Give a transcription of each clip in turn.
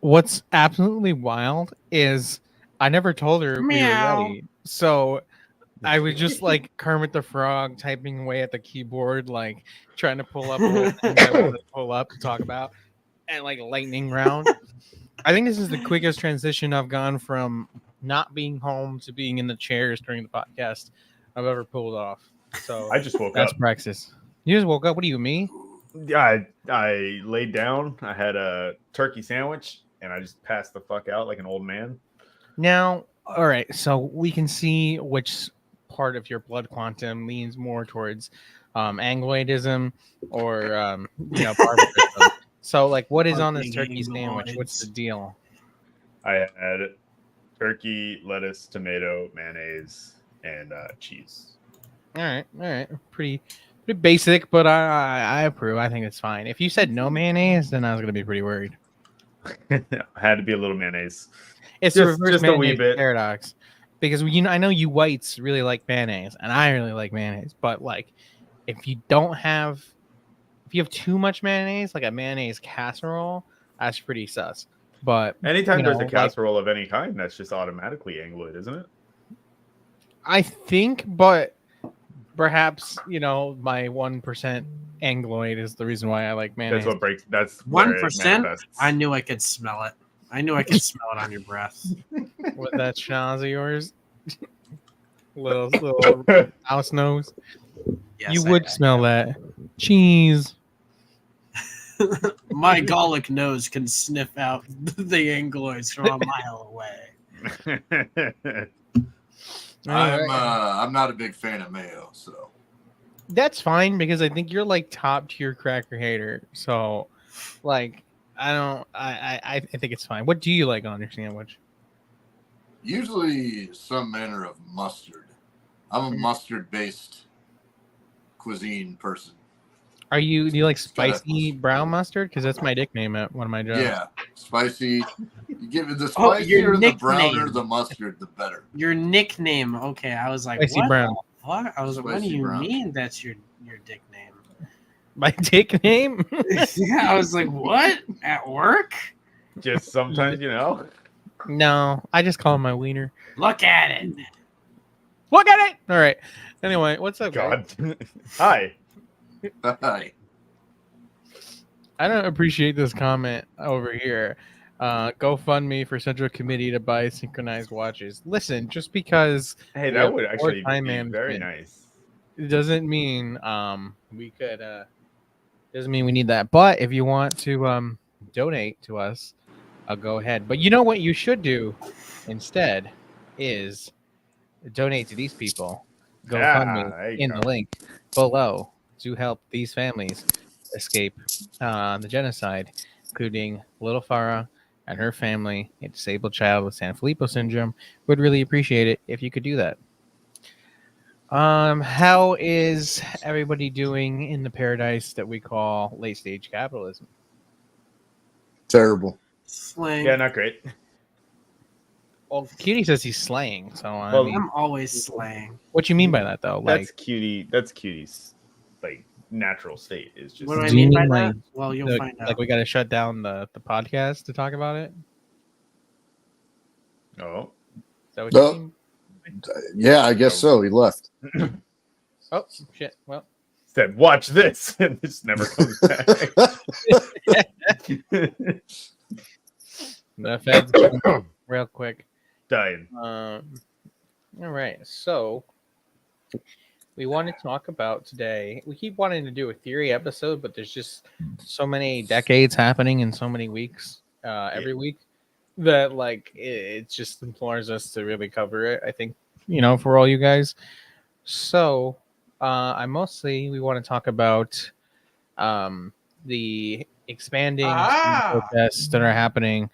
what's absolutely wild is I never told her we were Meow. ready. So I was just like Kermit the Frog typing away at the keyboard, like trying to pull up all the things I wanted to pull up to talk about, and like lightning round. I think this is the quickest transition I've gone from not being home to being in the chairs during the podcast I've ever pulled off. So I just woke that's up. praxis. You just woke up. What do you mean? I laid down. I had a turkey sandwich, and I just passed the fuck out like an old man. Now, all right. So we can see which part of your blood quantum leans more towards Angloidism or barbarism. So, like, what is on this turkey sandwich? What's the deal? I had turkey, lettuce, tomato, mayonnaise, and cheese. All right. Pretty basic, but I approve. I think it's fine. If you said no mayonnaise, then I was gonna be pretty worried. Had to be a little mayonnaise. It's just the reverse a wee mayonnaise bit. paradox, because I know you whites really like mayonnaise, and I really like mayonnaise. But like, if you have too much mayonnaise, like a mayonnaise casserole, that's pretty sus. But anytime there's a casserole of any kind, that's just automatically Angloid, isn't it? I think, but perhaps my 1% Angloid is the reason why I like mayonnaise. That's what breaks. That's 1%. I knew I could smell it. I knew I could smell it on your breath. With that schnoz of yours, little house nose. Yes, you would smell that cheese. My Gallic nose can sniff out the Angloids from a mile away. I'm not a big fan of mayo, so that's fine because I think you're like top tier cracker hater. So, like, I think it's fine. What do you like on your sandwich? Usually some manner of mustard. I'm a mustard-based cuisine person. Do you like spicy brown mustard? Because that's my nickname at one of my jobs. Yeah, spicy. You give it the spicier, the browner the mustard, the better. Your nickname. Okay, I was like, spicy what brown. What? I was like, what do you mean that's your dick name? My dick name? Yeah, I was like, what? At work? Just sometimes, No, I just call him my wiener. Look at it. Look at it. All right. Anyway, what's up, God? Hi. Hi. I don't appreciate this comment over here. GoFundMe for Central Committee to buy synchronized watches. Listen, just because that would actually be very nice. It doesn't mean we could. Doesn't mean we need that. But if you want to donate to us, I'll go ahead. But you know what you should do instead is donate to these people. GoFundMe in the link below to help these families escape the genocide, including little Farah and her family, a disabled child with Sanfilippo syndrome. Would really appreciate it if you could do that. How is everybody doing in the paradise that we call late stage capitalism? Terrible. Slang. Yeah, not great. Well, Cutie says he's slaying, so I'm always slaying. What you mean by that, though? That's Cutie. That's Cutie's like natural state. Is just. What do I mean by that? Well, you'll find out. Like we got to shut down the podcast to talk about it. Oh. Is that what you mean? Yeah, I guess so. He left. Oh shit! Well, said watch this, and this never comes back. The feds real quick. Dying. All right, so we want to talk about today. We keep wanting to do a theory episode, but there's just so many decades happening in so many weeks every week that like it just implores us to really cover it. I think for all you guys. So we want to talk about the expanding protests that are happening.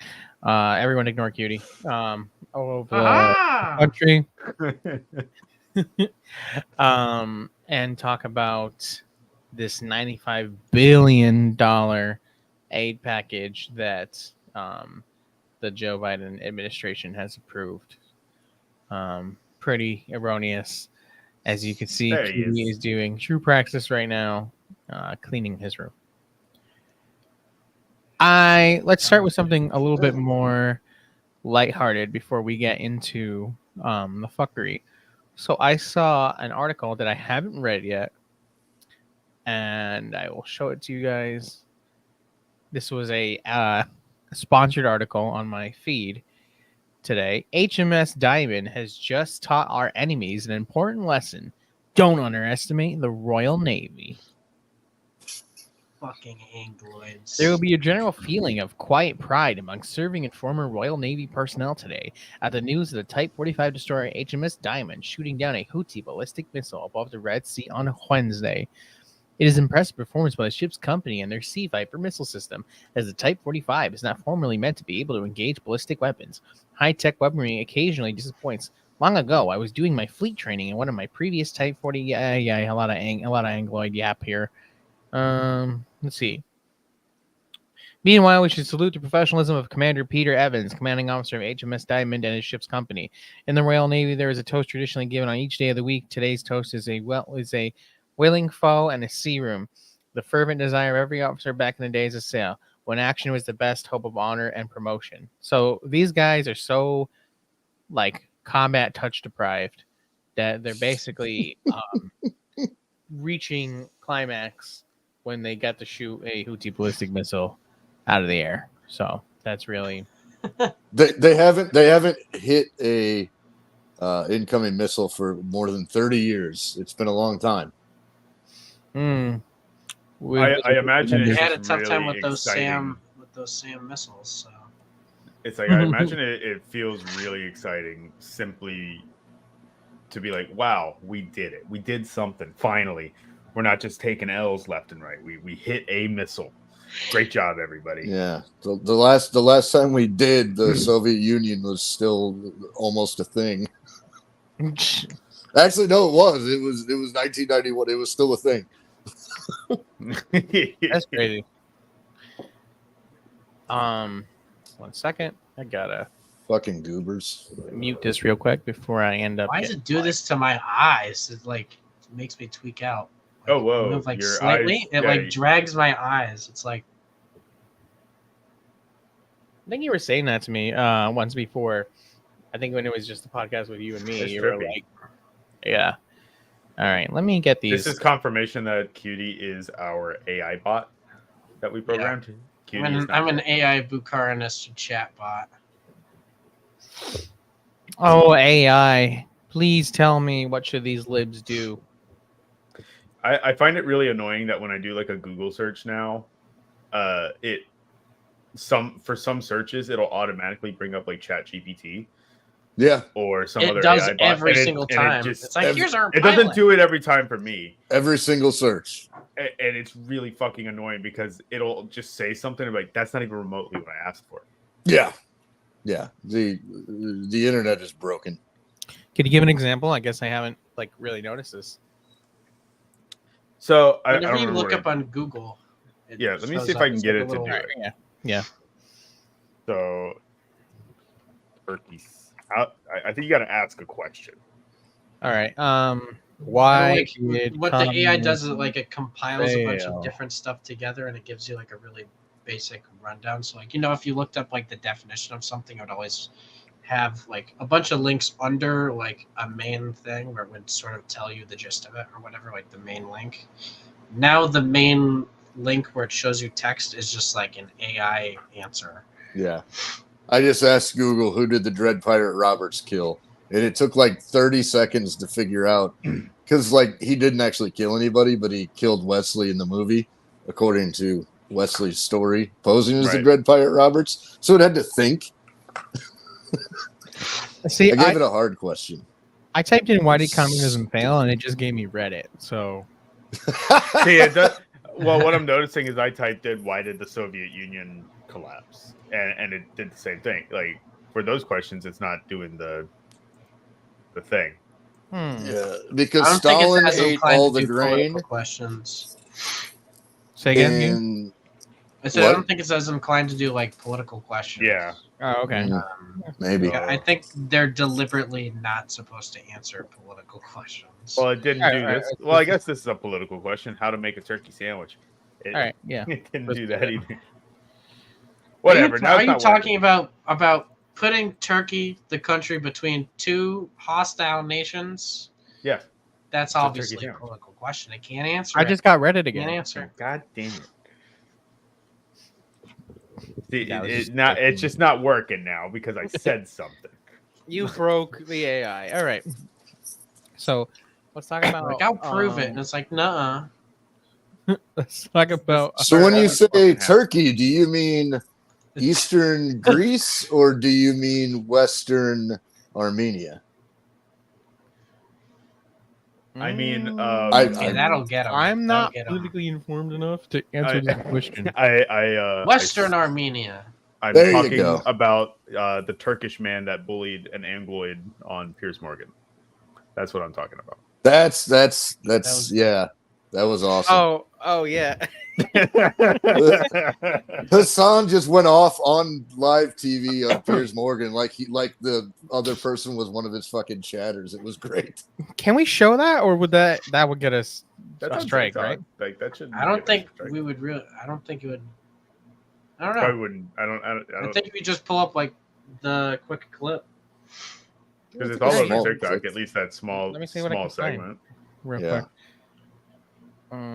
Everyone ignore Cutie. All over the country. And talk about this $95 billion aid package that the Joe Biden administration has approved. Pretty erroneous. As you can see, Cutie is doing true praxis right now, cleaning his room. Let's start with something a little bit more lighthearted before we get into the fuckery. So I saw an article that I haven't read yet, and I will show it to you guys. This was a sponsored article on my feed today. HMS Diamond has just taught our enemies an important lesson. Don't underestimate the Royal Navy. Fucking Angloids. There will be a general feeling of quiet pride among serving and former Royal Navy personnel today at the news of the Type 45 destroyer HMS Diamond shooting down a Houthi ballistic missile above the Red Sea on Wednesday. It is impressive performance by the ship's company and their Sea Viper missile system, as the Type 45 is not formally meant to be able to engage ballistic weapons. High-tech weaponry occasionally disappoints. Long ago, I was doing my fleet training in one of my previous Type 40. A lot of Angloid yap here. Let's see. Meanwhile, we should salute the professionalism of Commander Peter Evans, commanding officer of HMS Diamond and his ship's company. In the Royal Navy, there is a toast traditionally given on each day of the week. Today's toast is a willing foe and a sea room. The fervent desire of every officer back in the days of sail, when action was the best hope of honor and promotion. So these guys are so like combat touch deprived that they're basically reaching climax when they got to shoot a Houthi ballistic missile out of the air. So that's really They haven't hit a incoming missile for more than 30 years. It's been a long time. I imagine They it's had a just tough time really with those exciting. SAM missiles. So It's like I imagine it feels really exciting simply to be like, wow, we did it. We did something. Finally. We're not just taking L's left and right. We hit a missile. Great job, everybody. Yeah. The last time we did, the Soviet Union was still almost a thing. Actually, no, it was. It was 1991. It was still a thing. that's crazy. 1 second. I gotta Fucking goobers. mute this real quick before I end up. why does it do this to my eyes? It makes me tweak out. Oh, whoa. Move Your slightly. eyes- It drags my eyes. It's like I think you were saying that to me once before. I think when it was just a podcast with you and me, It's you were trippy. like, "Yeah, all right, let me get these." This is confirmation that Cutie is our AI bot that we programmed. Cutie is not I'm an real. AI Bucharest chat bot. Oh, AI! Please tell me what should these libs do? I find it really annoying that when I do like a Google search now, for some searches it'll automatically bring up like ChatGPT Yeah. or some It other does AI bot, every and single and time. just- It's like, here's our it pilot. doesn't do it every time for me, Every single search. and it's really fucking annoying because it'll just say something and be like, that's not even remotely what I asked for. Yeah. Yeah. The internet is broken. Could you give an example? I guess I haven't really noticed this. So I Whenever don't you remember look what up on Google, it Yeah, let me shows see if up I can as get like a it to little- do it. Yeah. So turkeys. I think you got to ask a question. All right. Why did what the AI does is communism it compiles a bunch fail? of different stuff together and it gives you a really basic rundown. So if you looked up the definition of something, it would always have a bunch of links under a main thing where it would sort of tell you the gist of it or whatever, the main link. Now the main link where it shows you text is just an AI answer. Yeah. I just asked Google, who did the Dread Pirate Roberts kill? And it took 30 seconds to figure out, because he didn't actually kill anybody, but he killed Wesley in the movie, according to Wesley's story, posing as the Right. Dread Pirate Roberts. So it had to think. See, I gave it a hard question. I typed in "Why did communism fail?" and it just gave me Reddit. So See, it does. Well, what I'm noticing is I typed in "Why did the Soviet Union collapse?" and it did the same thing. For those questions, it's not doing the thing. Yeah, I because don't think Stalin it's as ate inclined all to the do grain, political questions. say again. Hugh? and I said I What? don't think it's as inclined to do political questions. Yeah. Oh, okay. maybe. Yeah, I think they're deliberately not supposed to answer political questions. Well, it didn't All do right, this. Well, I guess this is a political question: how to make a turkey sandwich. All right. Yeah. It didn't Let's do do that it. either. Whatever. Now Are it's you not talking working. about putting Turkey, the country, between two hostile nations? Yes. That's a obviously tricky a challenge. political question. I can't answer I it. just got Reddit Can't again. answer. God damn it. See, That was just it's just not working now because I said something. You broke the AI. All right. So let's talk about. Like, I'll prove it. And it's like, nuh-uh. Let's talk about. So when you Always say fucking happen. Turkey, do you mean Eastern Greece or do you mean Western Armenia? I mean, Okay, that'll get him. I'm not That'll get 'em. politically informed enough to answer this question. Western Armenia. I'm There you talking go. about the Turkish man that bullied an Angloid on Piers Morgan. That's what I'm talking about. That's was- yeah. That was awesome. Oh yeah. Hassan just went off on live TV on Piers Morgan like the other person was one of his fucking chatters. It was great. Can we show that, or would that would get us That's a on strike, TikTok. right? Like that should. I don't think we would really. I don't think it would. I don't know. Probably wouldn't. I don't. I think we just pull up like the quick clip. Because it's all over Small. TikTok. At least that small, Let me see what I small can find. segment. Real Yeah. quick.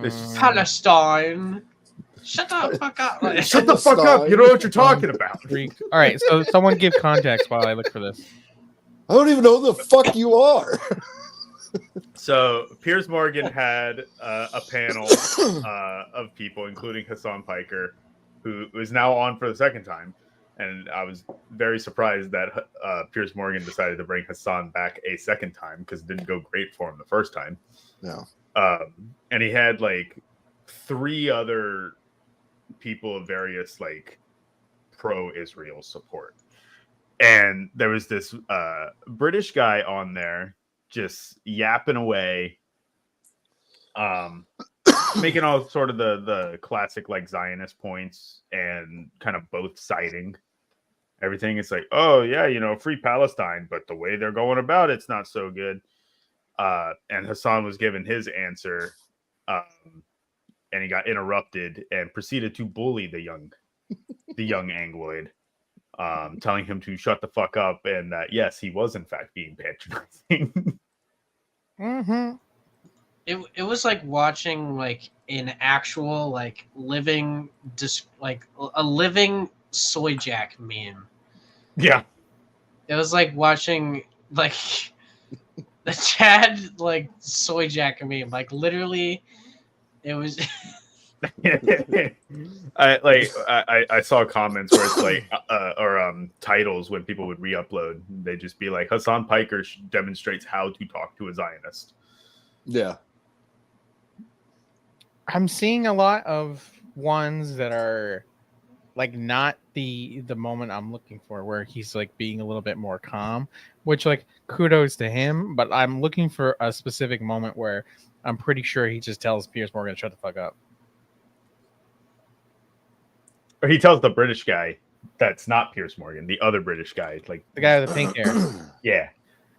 This is- Palestine. Shut the fuck up. Shut the fuck up! You know what you're talking about. Greek. All right, so someone give context while I look for this. I don't even know who the fuck you are. So Piers Morgan had a panel of people, including Hassan Piker, who is now on for the second time. And I was very surprised that Piers Morgan decided to bring Hassan back a second time because it didn't go great for him the first time. No. And he had like 3 other people of various like pro-Israel support. And there was this British guy on there just yapping away, making all sort of the classic like Zionist points and kind of both siding everything. It's like, oh yeah, you know, free Palestine, but the way they're going about it's not so good. And Hassan was given his answer, and he got interrupted and proceeded to bully the young Angloid, telling him to shut the fuck up and that yes, he was in fact being patronizing. Mm-hmm. It was like watching like an actual like living like a living soy jack meme. Yeah. It was like watching like the Chad like soy jack meme. Like literally, it was. I saw comments where it's like or titles when people would re-upload, they'd just be like Hassan Piker demonstrates how to talk to a Zionist. Yeah. I'm seeing a lot of ones that are like not the moment I'm looking for, where he's like being a little bit more calm, which like kudos to him, but I'm looking for a specific moment where I'm pretty sure he just tells Piers Morgan to shut the fuck up. Or he tells the British guy that's not Piers Morgan, the other British guy, like The guy with the pink hair. yeah.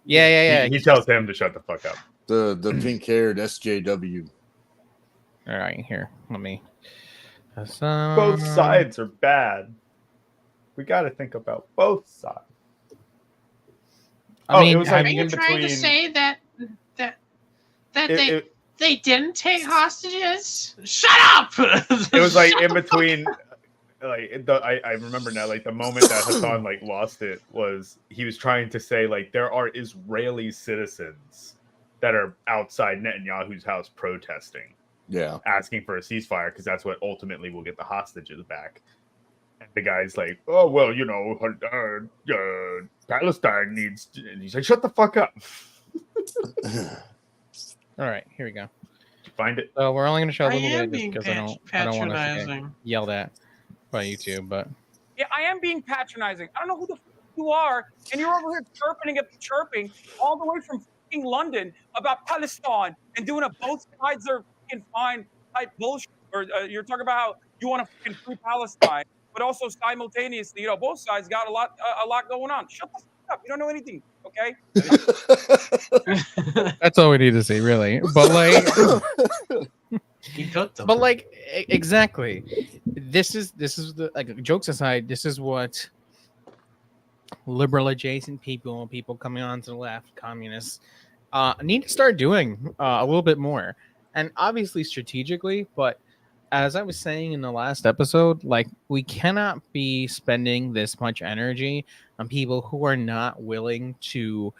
Yeah. He tells him to shut the fuck up. The pink haired SJW. All right, here. Let me. Both sides are bad. We got to think about both sides. I mean, it was like Are you in trying to between. say that they didn't take hostages? Shut up! It was like in between. Like I remember now, like the moment that Hassan like lost it was he was trying to say like there are Israeli citizens that are outside Netanyahu's house protesting, asking for a ceasefire because that's what ultimately will get the hostages back. And the guy's like, oh well, you know, Palestine needs. And he's like, shut the fuck up. All right, here we go. Did you find it? So we're only going to show a I little am bit being just because I don't want to get patronizing. yelled at by YouTube, but Yeah, I am being patronizing. I don't know who the f you are, and you're over here chirping all the way from fucking London about Palestine and doing a both sides are fucking fine type bullshit. Or you're talking about how you want to fucking free Palestine, but also simultaneously, you know, both sides got a lot going on. Shut the fuck up. You don't know anything, okay? that's all we need to see, really. But like, He cooked them. but like, exactly. this is the, like, jokes aside, this is what liberal adjacent people coming onto the left, communists, need to start doing a little bit more, and obviously strategically. But as I was saying in the last episode, like, we cannot be spending this much energy on people who are not willing to,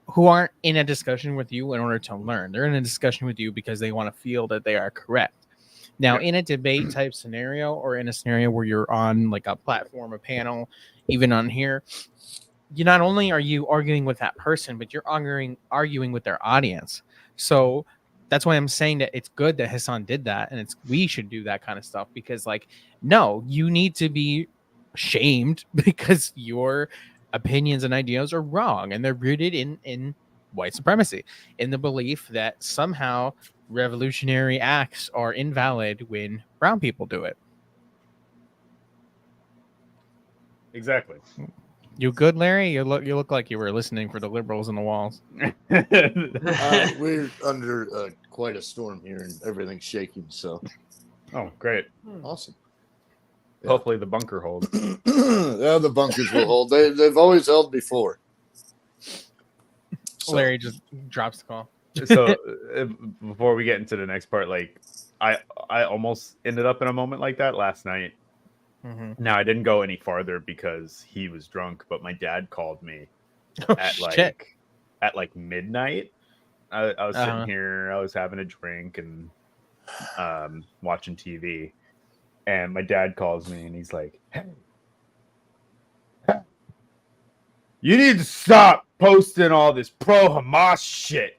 who aren't in a discussion with you in order to learn. They're in a discussion with you because they want to feel that they are correct. Now, in a debate type scenario, or in a scenario where you're on like a platform, a panel, even on here, you not only are you arguing with that person, but you're arguing with their audience. So that's why I'm saying that it's good that Hassan did that, and we should do that kind of stuff, because, like, no, you need to be shamed because your opinions and ideas are wrong, and they're rooted in white supremacy, in the belief that somehow revolutionary acts are invalid when brown people do it. Exactly. You good, Larry? You look like you were listening for the liberals in the walls. We're under quite a storm here, and everything's shaking. So, Oh, great. awesome. Hopefully the bunker holds. Yeah, the bunkers will hold. They've always held before. So, Larry just drops the call. So before we get into the next part, like, I almost ended up in a moment like that last night. Mm-hmm. Now, I didn't go any farther because he was drunk, but my dad called me at like midnight. I was sitting here, I was having a drink and watching TV, and my dad calls me and he's like, "Hey, you need to stop posting all this pro-Hamas shit."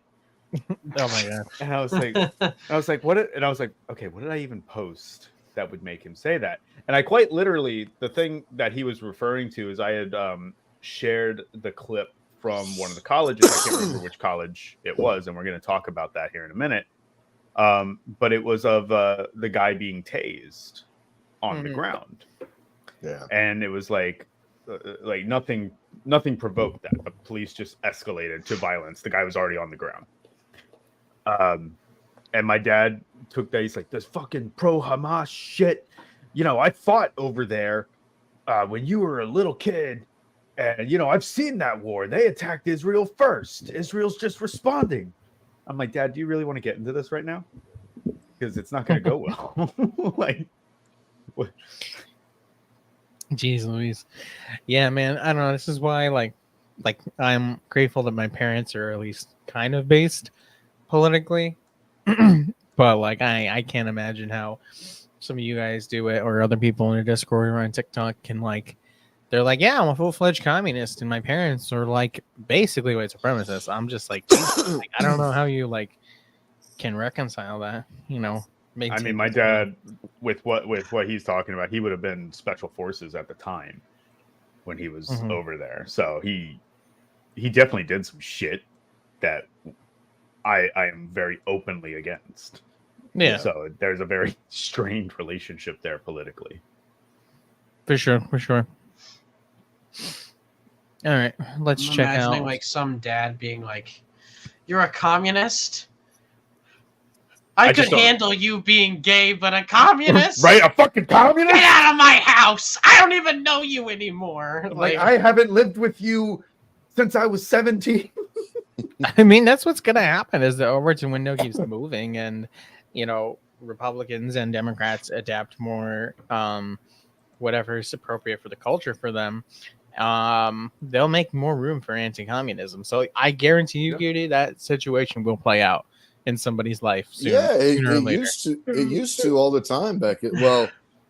Oh my god! And I was like, what? And I was like, okay, what did I even post that would make him say that? And I quite literally, the thing that he was referring to is I had shared the clip from one of the colleges. I can't remember which college it was, and we're going to talk about that here in a minute. But it was of the guy being tased on the ground. Yeah, and it was like nothing provoked that. The police just escalated to violence. The guy was already on the ground. And my dad took that. He's like, this fucking pro-Hamas shit. You know, I fought over there when you were a little kid. And, you know, I've seen that war. They attacked Israel first. Israel's just responding. I'm like, Dad, do you really want to get into this right now? Because it's not going to go well. Like, what? Jeez Louise. Yeah, man. I don't know. This is why, like I'm grateful that my parents are at least kind of based politically. But, like, I can't imagine how some of you guys do it, or other people in the Discord or on TikTok can, like, they're like, yeah, I'm a full-fledged communist, and my parents are, like, basically white supremacists. I'm just like, like, I don't know how you, like, can reconcile that, you know. I mean, my dad, with what he's talking about, he would have been special forces at the time when he was over there. So he definitely did some shit that I am very openly against. Yeah. So there's a very strained relationship there politically. For sure. All right, let's check out. Imagining, like, some dad being like, "You're a communist? I could handle you being gay, but a communist? Right, a fucking communist? Get out of my house! I don't even know you anymore." Like, I haven't lived with you since I was 17. I mean, that's what's going to happen as the Overton window keeps moving, and, you know, Republicans and Democrats adapt more, whatever is appropriate for the culture for them. They'll make more room for anti-communism. So I guarantee you, Goody, that situation will play out in somebody's life sooner. Yeah, sooner or it later. used to all the time back at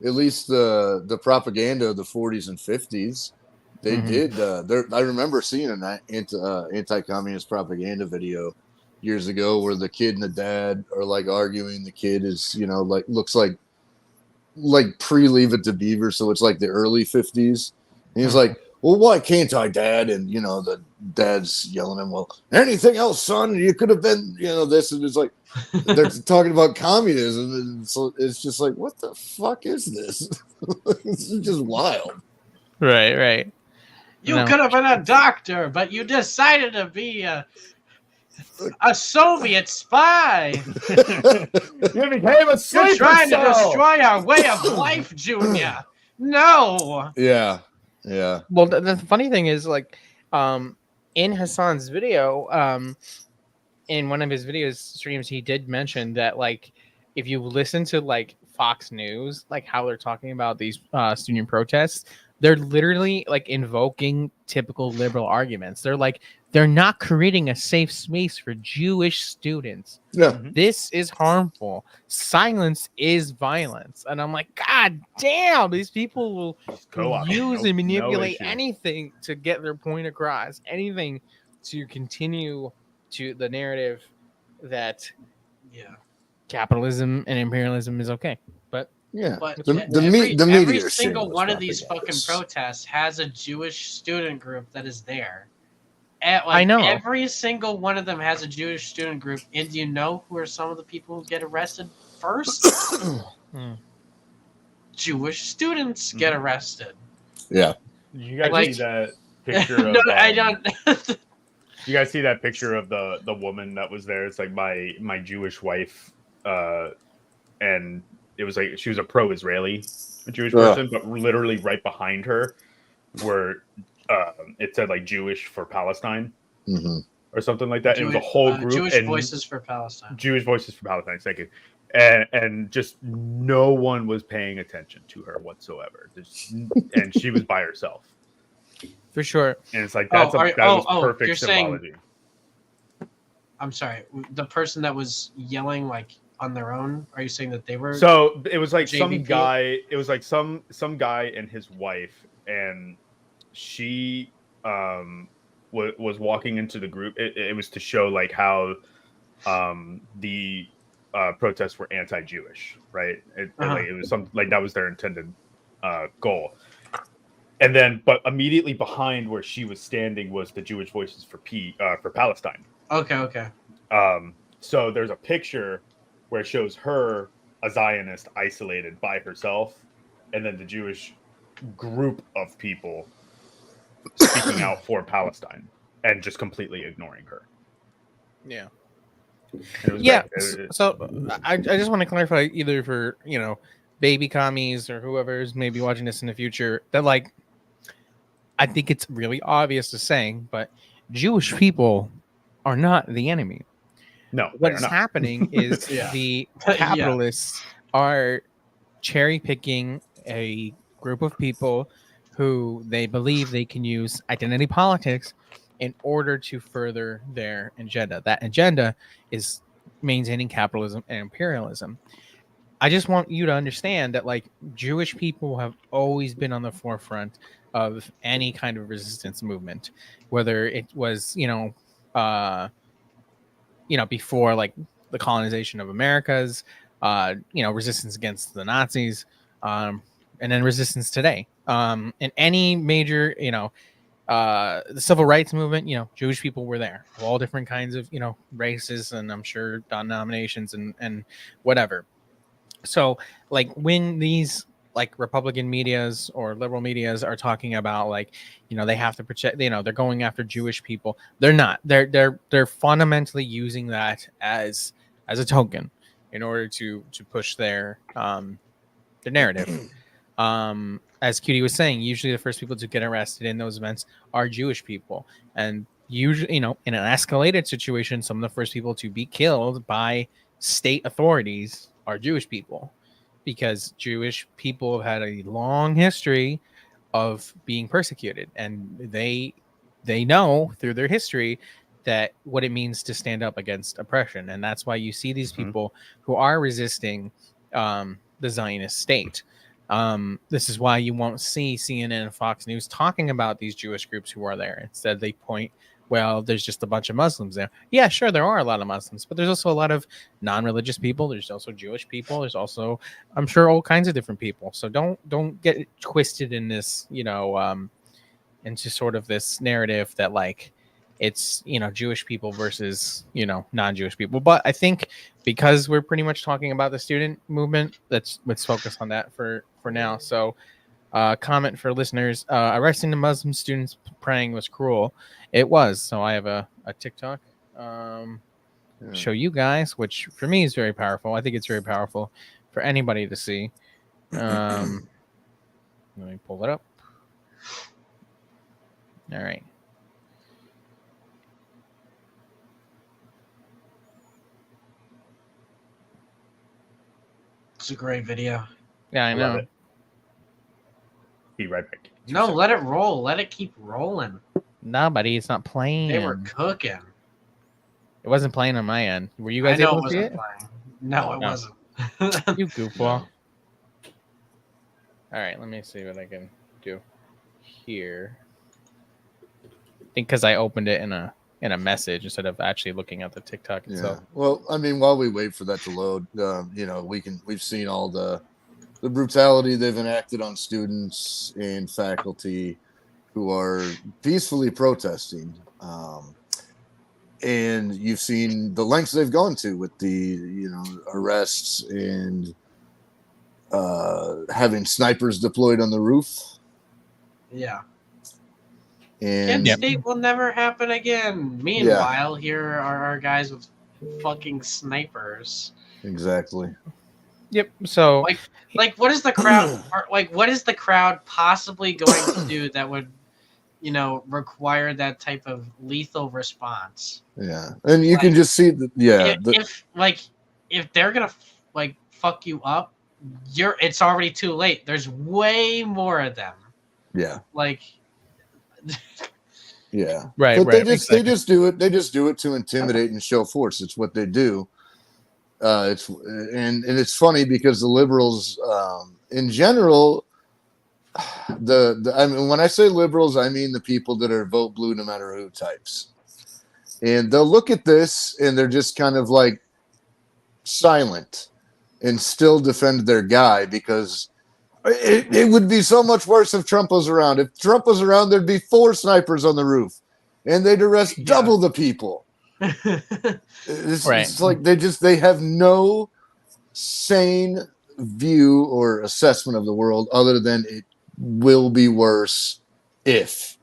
least the propaganda of the 40s and 50s. They did. I remember seeing an anti-communist propaganda video years ago where the kid and the dad are, like, arguing. The kid is, you know, like, looks like pre-Leave It to Beaver, so it's like the early 50s. And he's like, "Well, why can't I, Dad?" And, you know, the dad's yelling at him, "Well, anything else, son? You could have been, you know, this." And it's like, they're talking about communism. And so it's just like, what the fuck is this? This is just wild. Right. You could have been a doctor, but you decided to be a A Soviet spy. You became a You're sleeper trying to cell. destroy our way of life, Junior. No. Yeah. Well, the funny thing is, like, in Hassan's video, in one of his videos streams, he did mention that, like, if you listen to like Fox News, like how they're talking about these student protests, they're literally like invoking typical liberal arguments. They're like, they're not creating a safe space for Jewish students. Yeah. This is harmful. Silence is violence. And I'm like, God damn, these people will Co-op. use No- and manipulate no issue. anything to get their point across, anything to continue to the narrative that Yeah. capitalism and imperialism is okay. But Yeah. But The every media are single shameless one of these fucking propagandists. protests has a Jewish student group that is there. Like, I know. every single one of them has a Jewish student group. And do you know who are some of the people who get arrested first? Jewish students get arrested. Yeah. Did you guys Like- see that picture of? No, I don't. You guys see that picture of the woman that was there? It's like my Jewish wife, and it was like she was a pro-Israeli Jewish person, but literally right behind her were it said like Jewish for Palestine or something like that. It was a whole group. Jewish and Voices for Palestine. Jewish Voices for Palestine. Thank you. And just no one was paying attention to her whatsoever, and she was by herself. for sure. And it's like that was perfect you're saying- symbology. I'm sorry. The person that was yelling like on their own. Are you saying that they were? So it was like some JVP? guy. It was like some guy and his wife, and she was walking into the group. It was to show like how the protests were anti-Jewish, right? Like, it was something like that was their intended goal. And then, but immediately behind where she was standing was the Jewish Voices for Palestine. Okay. So there's a picture where it shows her, a Zionist, isolated by herself, and then the Jewish group of people speaking out for Palestine and just completely ignoring her. Yeah. It was Yeah. great. So I just want to clarify, either for, baby commies or whoever's maybe watching this in the future, that like, I think it's really obvious to say, but Jewish people are not the enemy. No, What is happening is Yeah. the Yeah. capitalists are cherry picking a group of people who they believe they can use identity politics in order to further their agenda. That agenda is maintaining capitalism and imperialism. I just want you to understand that like Jewish people have always been on the forefront of any kind of resistance movement, whether it was, before like the colonization of Americas, resistance against the Nazis, and then resistance today. In any major, the civil rights movement, Jewish people were there, of all different kinds of, races, and I'm sure denominations and whatever. So like when these like Republican medias or liberal medias are talking about like, they have to protect, they're going after Jewish people. They're not. They're fundamentally using that as a token in order to push their narrative. As Cutie was saying, usually the first people to get arrested in those events are Jewish people, and usually, in an escalated situation, some of the first people to be killed by state authorities are Jewish people, because Jewish people have had a long history of being persecuted, and they know through their history that what it means to stand up against oppression. And that's why you see these people who are resisting the Zionist state. This is why you won't see CNN and Fox News talking about these Jewish groups who are there. Instead, they point, well, there's just a bunch of Muslims there. Yeah, sure, there are a lot of Muslims, but there's also a lot of non-religious people. There's also Jewish people. There's also, I'm sure, all kinds of different people. So don't get it twisted in this, into sort of this narrative that like it's, Jewish people versus, non-Jewish people. But I think because we're pretty much talking about the student movement, let's focus on that for now. So comment for listeners, arresting the Muslim students praying was cruel. It was. So I have a TikTok show you guys, which for me is very powerful. I think it's very powerful for anybody to see. Let me pull it up. All right. It's a great video. Yeah, I Love know. it. Be right back. No, let it roll. Let it keep rolling. No, buddy, it's not playing. They were cooking. It wasn't playing on my end. Were you I guys know able it to see wasn't it? playing. No, it No. wasn't. You goofball. All right, let me see what I can do here. I think because I opened it in a message instead of actually looking at the TikTok itself. Yeah. Well, I mean, while we wait for that to load, you know, we've seen all the brutality they've enacted on students and faculty who are peacefully protesting. And you've seen the lengths they've gone to with the, you know, arrests and having snipers deployed on the roof. Yeah. And Kent State will never happen again. Meanwhile, here are our guys with fucking snipers. exactly. Yep. So, Like, what is the crowd? What is the crowd possibly going to do that would, you know, require that type of lethal response? Yeah, and you can just see that. Yeah, If they're gonna fuck you up, it's already too late. There's way more of them. yeah, Like, yeah. Right, But right, they just do it. They just do it to intimidate and show force. It's what they do. And it's funny because the liberals, in general, I mean, when I say liberals, I mean the people that are vote blue no matter who types. And they'll look at this and they're just kind of like silent and still defend their guy because it would be so much worse if Trump was around. If Trump was around, there'd be 4 snipers on the roof and they'd arrest double the people. It's like they have no sane view or assessment of the world other than it will be worse if.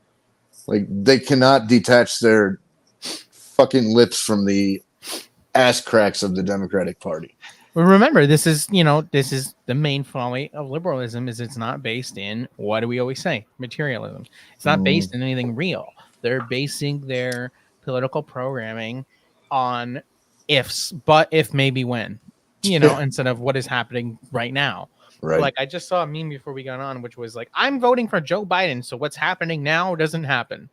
Like, they cannot detach their fucking lips from the ass cracks of the Democratic Party. well, remember, this is the main folly of liberalism is it's not based in, what do we always say? Materialism. It's not based in anything real. They're basing their political programming on ifs, but if, maybe, when, you know, instead of what is happening right now. Right. Like, I just saw a meme before we got on, which was like, I'm voting for Joe Biden, so what's happening now doesn't happen.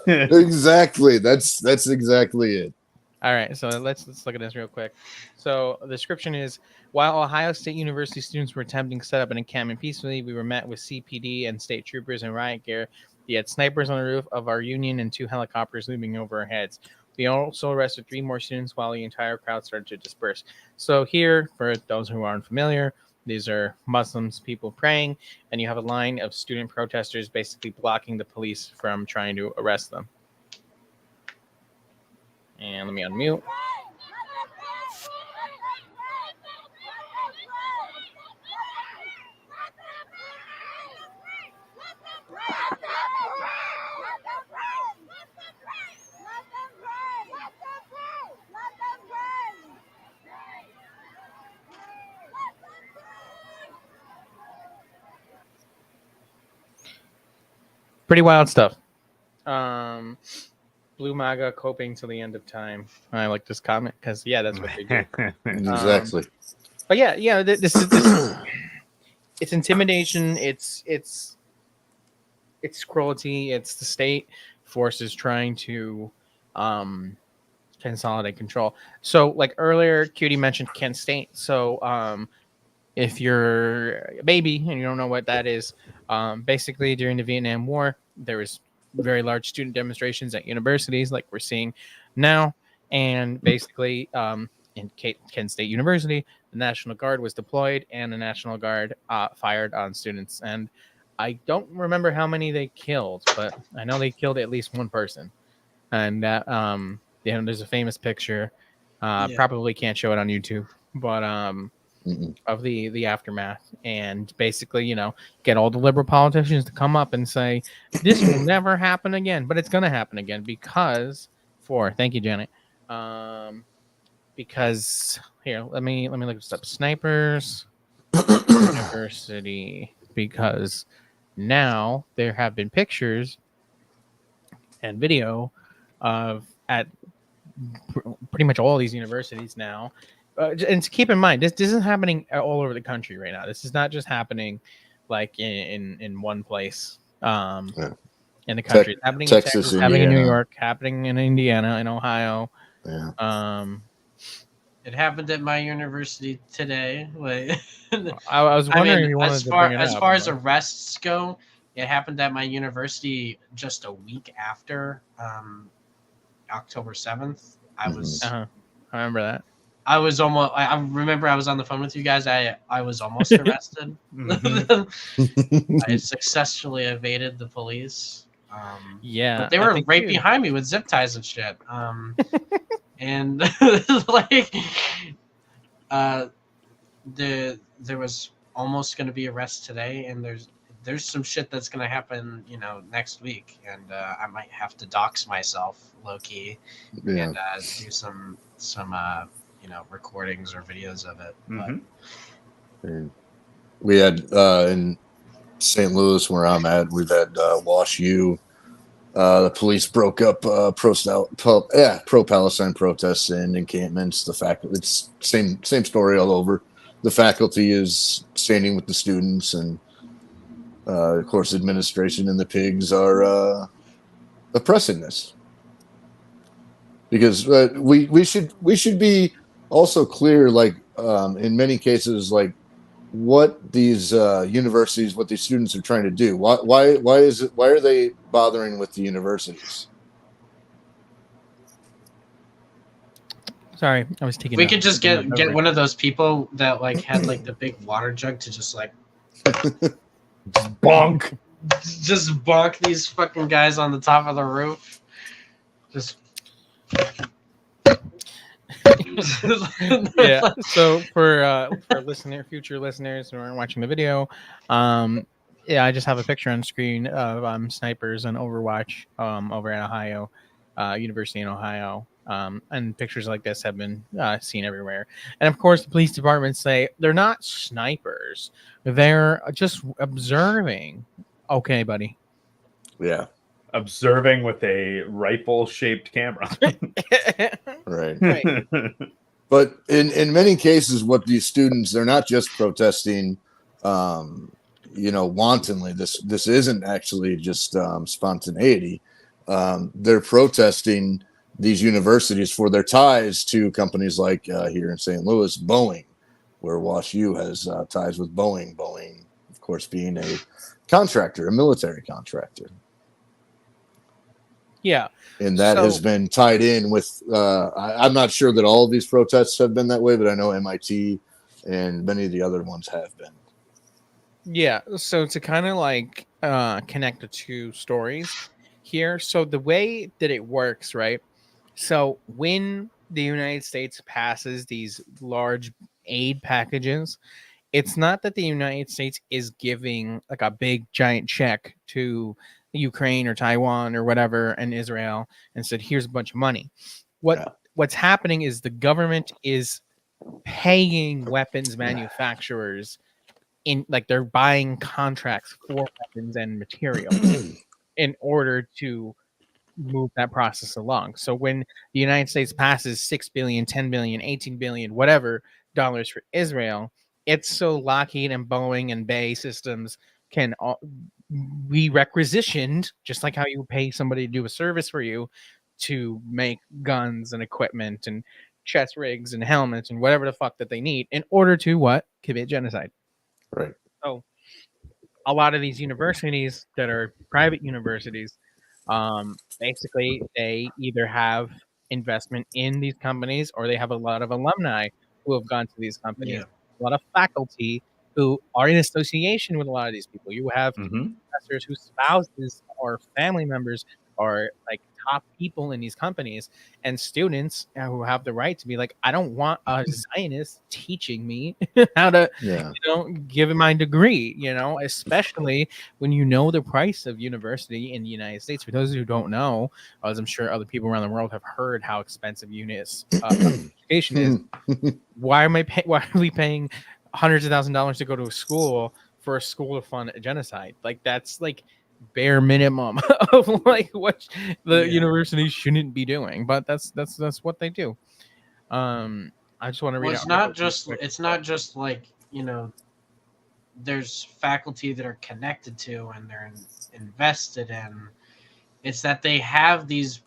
Exactly. That's exactly it. All right, so let's look at this real quick. So the description is, while Ohio State University students were attempting to set up an encampment peacefully, we were met with CPD and state troopers in riot gear. We had snipers on the roof of our union and 2 helicopters looming over our heads. We also arrested 3 more students while the entire crowd started to disperse. So here, for those who aren't familiar, these are Muslims, people praying, and you have a line of student protesters basically blocking the police from trying to arrest them. And let me unmute. Pretty wild stuff. Blue MAGA coping till the end of time. I like this comment because that's what they do. Exactly. But this is it's intimidation. It's cruelty. It's the state forces trying to consolidate control. So, like earlier, Cutie mentioned Kent State. So, if you're a baby and you don't know what that is, basically during the Vietnam War, there was very large student demonstrations at universities like we're seeing now. And basically, in Kent State University, the National Guard was deployed and the National Guard fired on students. And I don't remember how many they killed, but I know they killed at least 1 person. And that, there's a famous picture. Probably can't show it on YouTube, but of the aftermath, and basically, get all the liberal politicians to come up and say this will never happen again, but it's going to happen again because thank you, Janet. Because here, let me look this up. Snipers University, because now there have been pictures and video of at pretty much all these universities now. And to keep in mind, this is happening all over the country right now. This is not just happening like in one place in the country. It's happening in Texas, happening in New York, happening in Indiana, in Ohio. Yeah. It happened at my university today. I was wondering if you wanted as to far bring it as up, far as arrests go, it happened at my university just a week after October 7th. I was. I remember that. I was almost. I remember I was on the phone with you guys. I was almost arrested. I successfully evaded the police. But they were right behind me with zip ties and shit. And like, there was almost going to be arrest today, and there's some shit that's going to happen, next week, and I might have to dox myself low key and do some recordings or videos of it. But we had in St. Louis, where I'm at, we've had Wash U. The police broke up pro-Palestine protests and encampments. The faculty, it's same story all over. The faculty is standing with the students, and of course, administration and the pigs are oppressing this. Because we should be also clear, like in many cases, like what these universities, what these students are trying to do. Why are they bothering with the universities? Sorry, I was taking. We could just get one of those people that like had like the big water jug to just like bonk, just bonk these fucking guys on the top of the roof. Just. Yeah. So for future listeners who aren't watching the video, I just have a picture on screen of snipers on Overwatch over at Ohio University in Ohio, and pictures like this have been seen everywhere. And of course, the police departments say they're not snipers; they're just observing. Okay, buddy. Yeah. Observing with a rifle-shaped camera. Right. But in many cases, what these students, they're not just protesting, wantonly. This isn't actually just spontaneity. They're protesting these universities for their ties to companies like here in St. Louis, Boeing, where Wash U has ties with Boeing. Boeing, of course, being a contractor, a military contractor. Yeah. And that has been tied in with, I'm not sure that all of these protests have been that way, but I know MIT and many of the other ones have been. Yeah. So to kind of like connect the two stories here. So the way that it works, right? So when the United States passes these large aid packages, it's not that the United States is giving like a big giant check to Ukraine or Taiwan or whatever and Israel and said, here's a bunch of money. What's happening is the government is paying weapons manufacturers in like they're buying contracts for weapons and material in order to move that process along. So when the United States passes 6 billion, 10 billion, 18 billion, whatever dollars for Israel, it's so Lockheed and Boeing and BAE Systems can be requisitioned, just like how you pay somebody to do a service for you to make guns and equipment and chest rigs and helmets and whatever the fuck that they need in order to what? Commit genocide. Right. So a lot of these universities that are private universities, basically they either have investment in these companies or they have a lot of alumni who have gone to these companies. Yeah. A lot of faculty who are in association with a lot of these people. You have professors whose spouses or family members are like top people in these companies and students who have the right to be like, I don't want a Zionist teaching me how to, give my degree, especially when the price of university in the United States. For those who don't know, as I'm sure other people around the world have heard how expensive education is. Why are we paying hundreds of $1,000s to go to a school for a school to fund a genocide? Like, that's like bare minimum of like what the university shouldn't be doing, but that's what they do. I just want to read it's not just like, there's faculty that are connected to and they're invested in. It's that they have these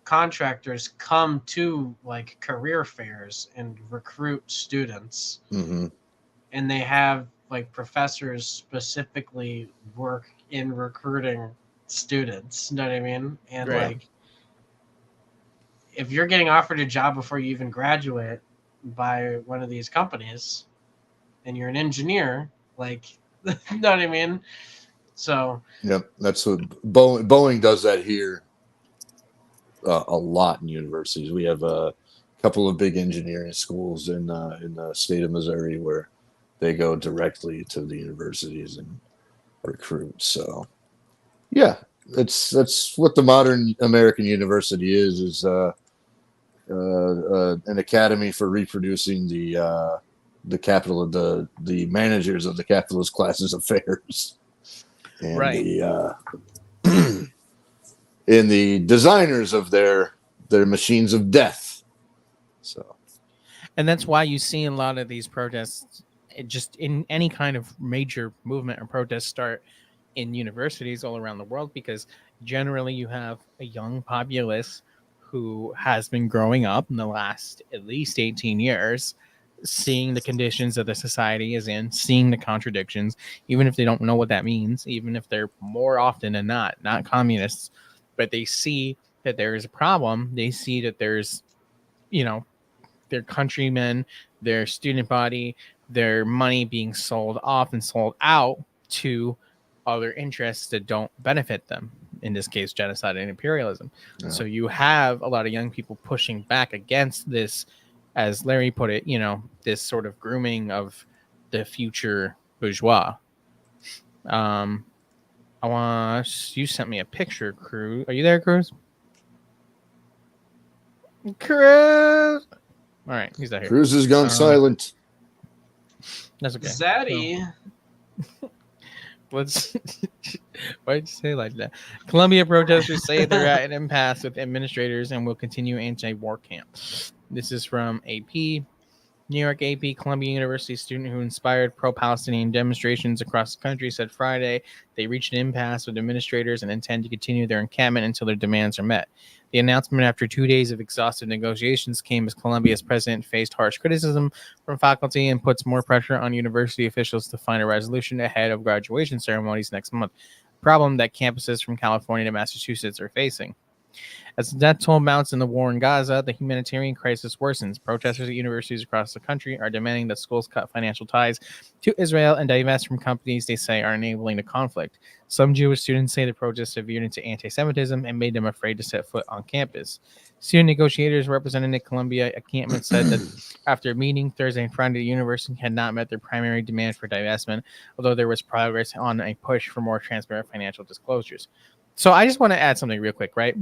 contractors come to like career fairs and recruit students, and they have like professors specifically work in recruiting students. You know what I mean? And like, if you're getting offered a job before you even graduate by one of these companies, and you're an engineer, like, you know what I mean? So yep, that's what Boeing does that here a lot in universities. We have a couple of big engineering schools in the state of Missouri where they go directly to the universities and recruit. So yeah, that's what the modern American university is an academy for reproducing the capital of the managers of the capitalist classes affairs, and in the designers of their machines of death. So, and that's why you see a lot of these protests, just in any kind of major movement or protest, start in universities all around the world, because generally you have a young populace who has been growing up in the last at least 18 years, seeing the conditions that the society is in, seeing the contradictions, even if they don't know what that means, even if they're more often than not communists, but they see that there is a problem. They see that there's, their countrymen, their student body, their money being sold off and sold out to other interests that don't benefit them. In this case, genocide and imperialism. Yeah. So you have a lot of young people pushing back against this, as Larry put it, this sort of grooming of the future bourgeois. You sent me a picture, Cruz. Are you there, Cruz? Cruz. All right, he's not here. Cruz has gone silent. That's okay. Zaddy. Let's. Why'd you say like that? Columbia protesters say they're at an impasse with administrators and will continue anti-war camp. This is from AP. New York AP Columbia University student who inspired pro-Palestinian demonstrations across the country said Friday they reached an impasse with administrators and intend to continue their encampment until their demands are met. The announcement after 2 days of exhaustive negotiations came as Columbia's president faced harsh criticism from faculty and puts more pressure on university officials to find a resolution ahead of graduation ceremonies next month, a problem that campuses from California to Massachusetts are facing. As the death toll mounts in the war in Gaza, the humanitarian crisis worsens. Protesters at universities across the country are demanding that schools cut financial ties to Israel and divest from companies they say are enabling the conflict. Some Jewish students say the protests have veered into anti-Semitism and made them afraid to set foot on campus. Student negotiators representing the Columbia encampment said that after a meeting Thursday and Friday, the university had not met their primary demand for divestment, although there was progress on a push for more transparent financial disclosures. So I just want to add something real quick, right?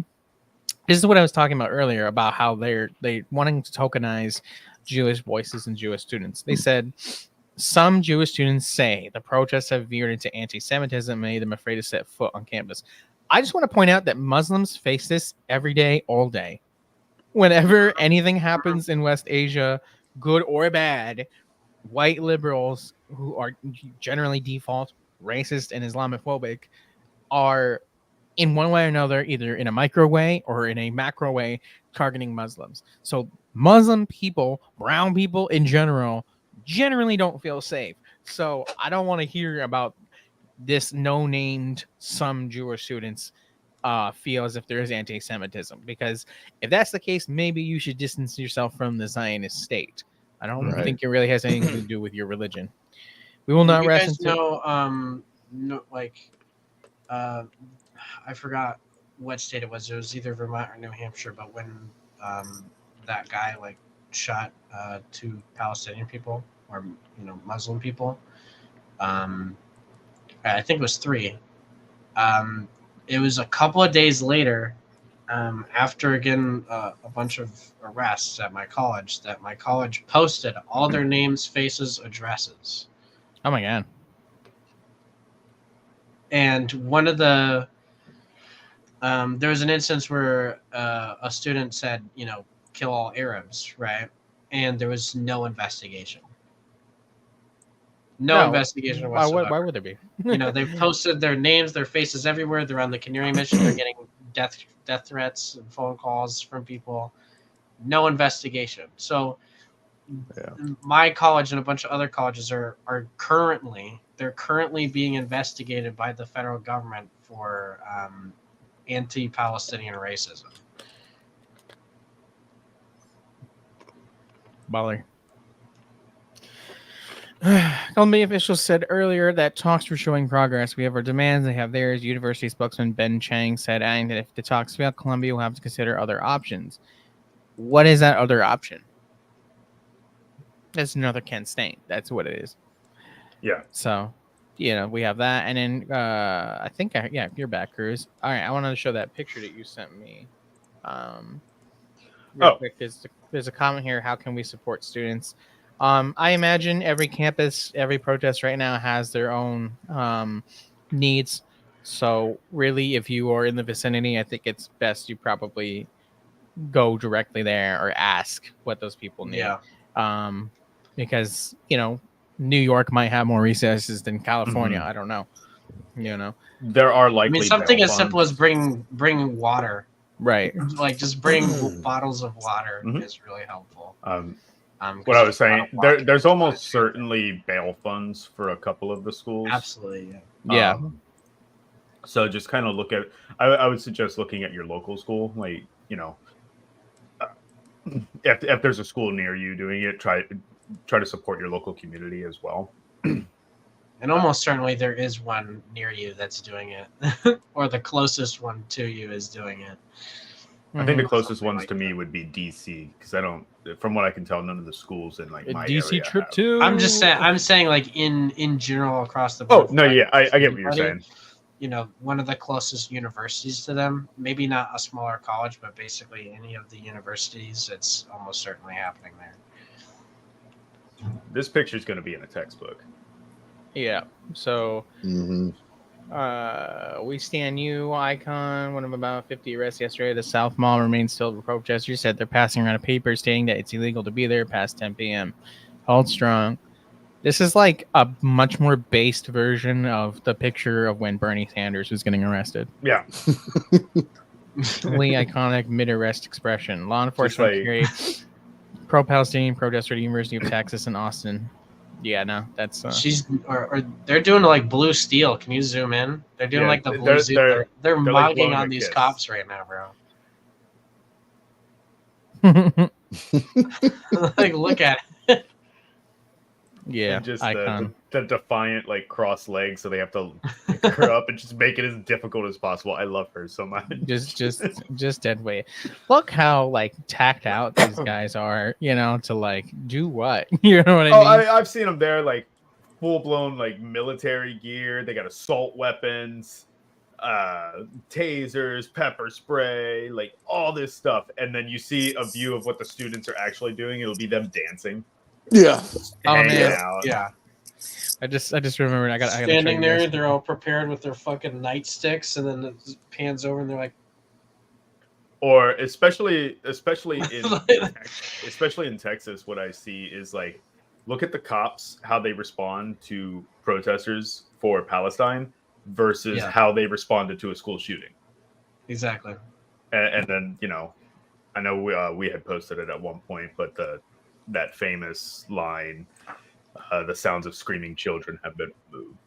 This is what I was talking about earlier about how they wanting to tokenize Jewish voices and Jewish students. They said some Jewish students say the protests have veered into anti-Semitism and made them afraid to set foot on campus. I just want to point out that Muslims face this every day, all day. Whenever anything happens in West Asia, good or bad, white liberals who are generally default racist and Islamophobic are in one way or another, either in a micro way or in a macro way, targeting Muslims. So Muslim people, brown people in generally don't feel safe. So I don't want to hear about this no-named some Jewish students feel as if there is anti-Semitism, because if that's the case, maybe you should distance yourself from the Zionist state. I don't think it really has anything to do with your religion. We will not rest until... I forgot what state it was. It was either Vermont or New Hampshire. But when that guy like shot 2 Palestinian people or Muslim people, I think it was 3. It was a couple of days later, after again a bunch of arrests at my college, that my college posted all their names, faces, addresses. Oh my god. And one of the there was an instance where a student said, kill all Arabs, right? And there was no investigation. No investigation whatsoever. Why would there be? They posted their names, their faces everywhere. They're on the Canary mission. They're getting death threats and phone calls from people. No investigation. So my college and a bunch of other colleges are currently being investigated by the federal government for anti-Palestinian racism. Baller. Columbia officials said earlier that talks were showing progress. We have our demands, they have theirs. University spokesman Ben Chang said, and if the talks fail, Columbia will have to consider other options. What is that other option? That's another Kent State. That's what it is. Yeah. So, we have that. And then I think, you're back, Cruz. All right, I wanted to show that picture that you sent me. Real quick, there's a comment here. How can we support students? I imagine every campus, every protest right now has their own needs. So really, if you are in the vicinity, I think it's best you probably go directly there or ask what those people need. Yeah. Because, New York might have more resources than California. I don't know. There are likely something as simple as bringing water. Right. Like just bring bottles of water is really helpful. What I was saying, there's almost certainly bail funds for a couple of the schools. Absolutely, yeah. So just kind of look at. I would suggest looking at your local school, like if there's a school near you doing it, try to support your local community as well. And almost certainly there is one near you that's doing it, or the closest one to you is doing it. I think the closest ones to me would be DC, because from what I can tell, none of the schools in like my DC area trip have. too. I'm saying like in general across the board. Oh no, yeah, I get what you're saying. One of the closest universities to them, maybe not a smaller college, but basically any of the universities, it's almost certainly happening there. This picture is going to be in a textbook. Yeah. So. We stand you icon. One of about 50 arrests yesterday. The South Mall remains filled with protesters. Said they're passing around a paper stating that it's illegal to be there past 10 p.m. Hold strong. This is like a much more based version of the picture of when Bernie Sanders was getting arrested. Yeah. Really iconic mid-arrest expression. Law enforcement carried pro-Palestinian protester at the University of Texas in Austin. Yeah, no, that's or they're doing like blue steel. Can you zoom in? They're doing like the blue steel. They're mugging like on these cops right now, bro. Like, look at it. Yeah, and just icon. The defiant like cross legs, so they have to pick her up and just make it as difficult as possible. I love her so much. Just dead weight. Look how like tacked out these guys are, to like do what? You know what I mean? I've seen them there, like full blown like military gear. They got assault weapons, tasers, pepper spray, like all this stuff. And then you see a view of what the students are actually doing. It'll be them dancing. Yeah. Out. Yeah. I just remembered. I got standing there. They're all prepared with their fucking nightsticks, and then it pans over, and they're like, or especially in Texas, what I see is like, look at the cops, how they respond to protesters for Palestine versus how they responded to a school shooting. Exactly. And then I know we had posted it at one point, but that famous line, the sounds of screaming children have been removed.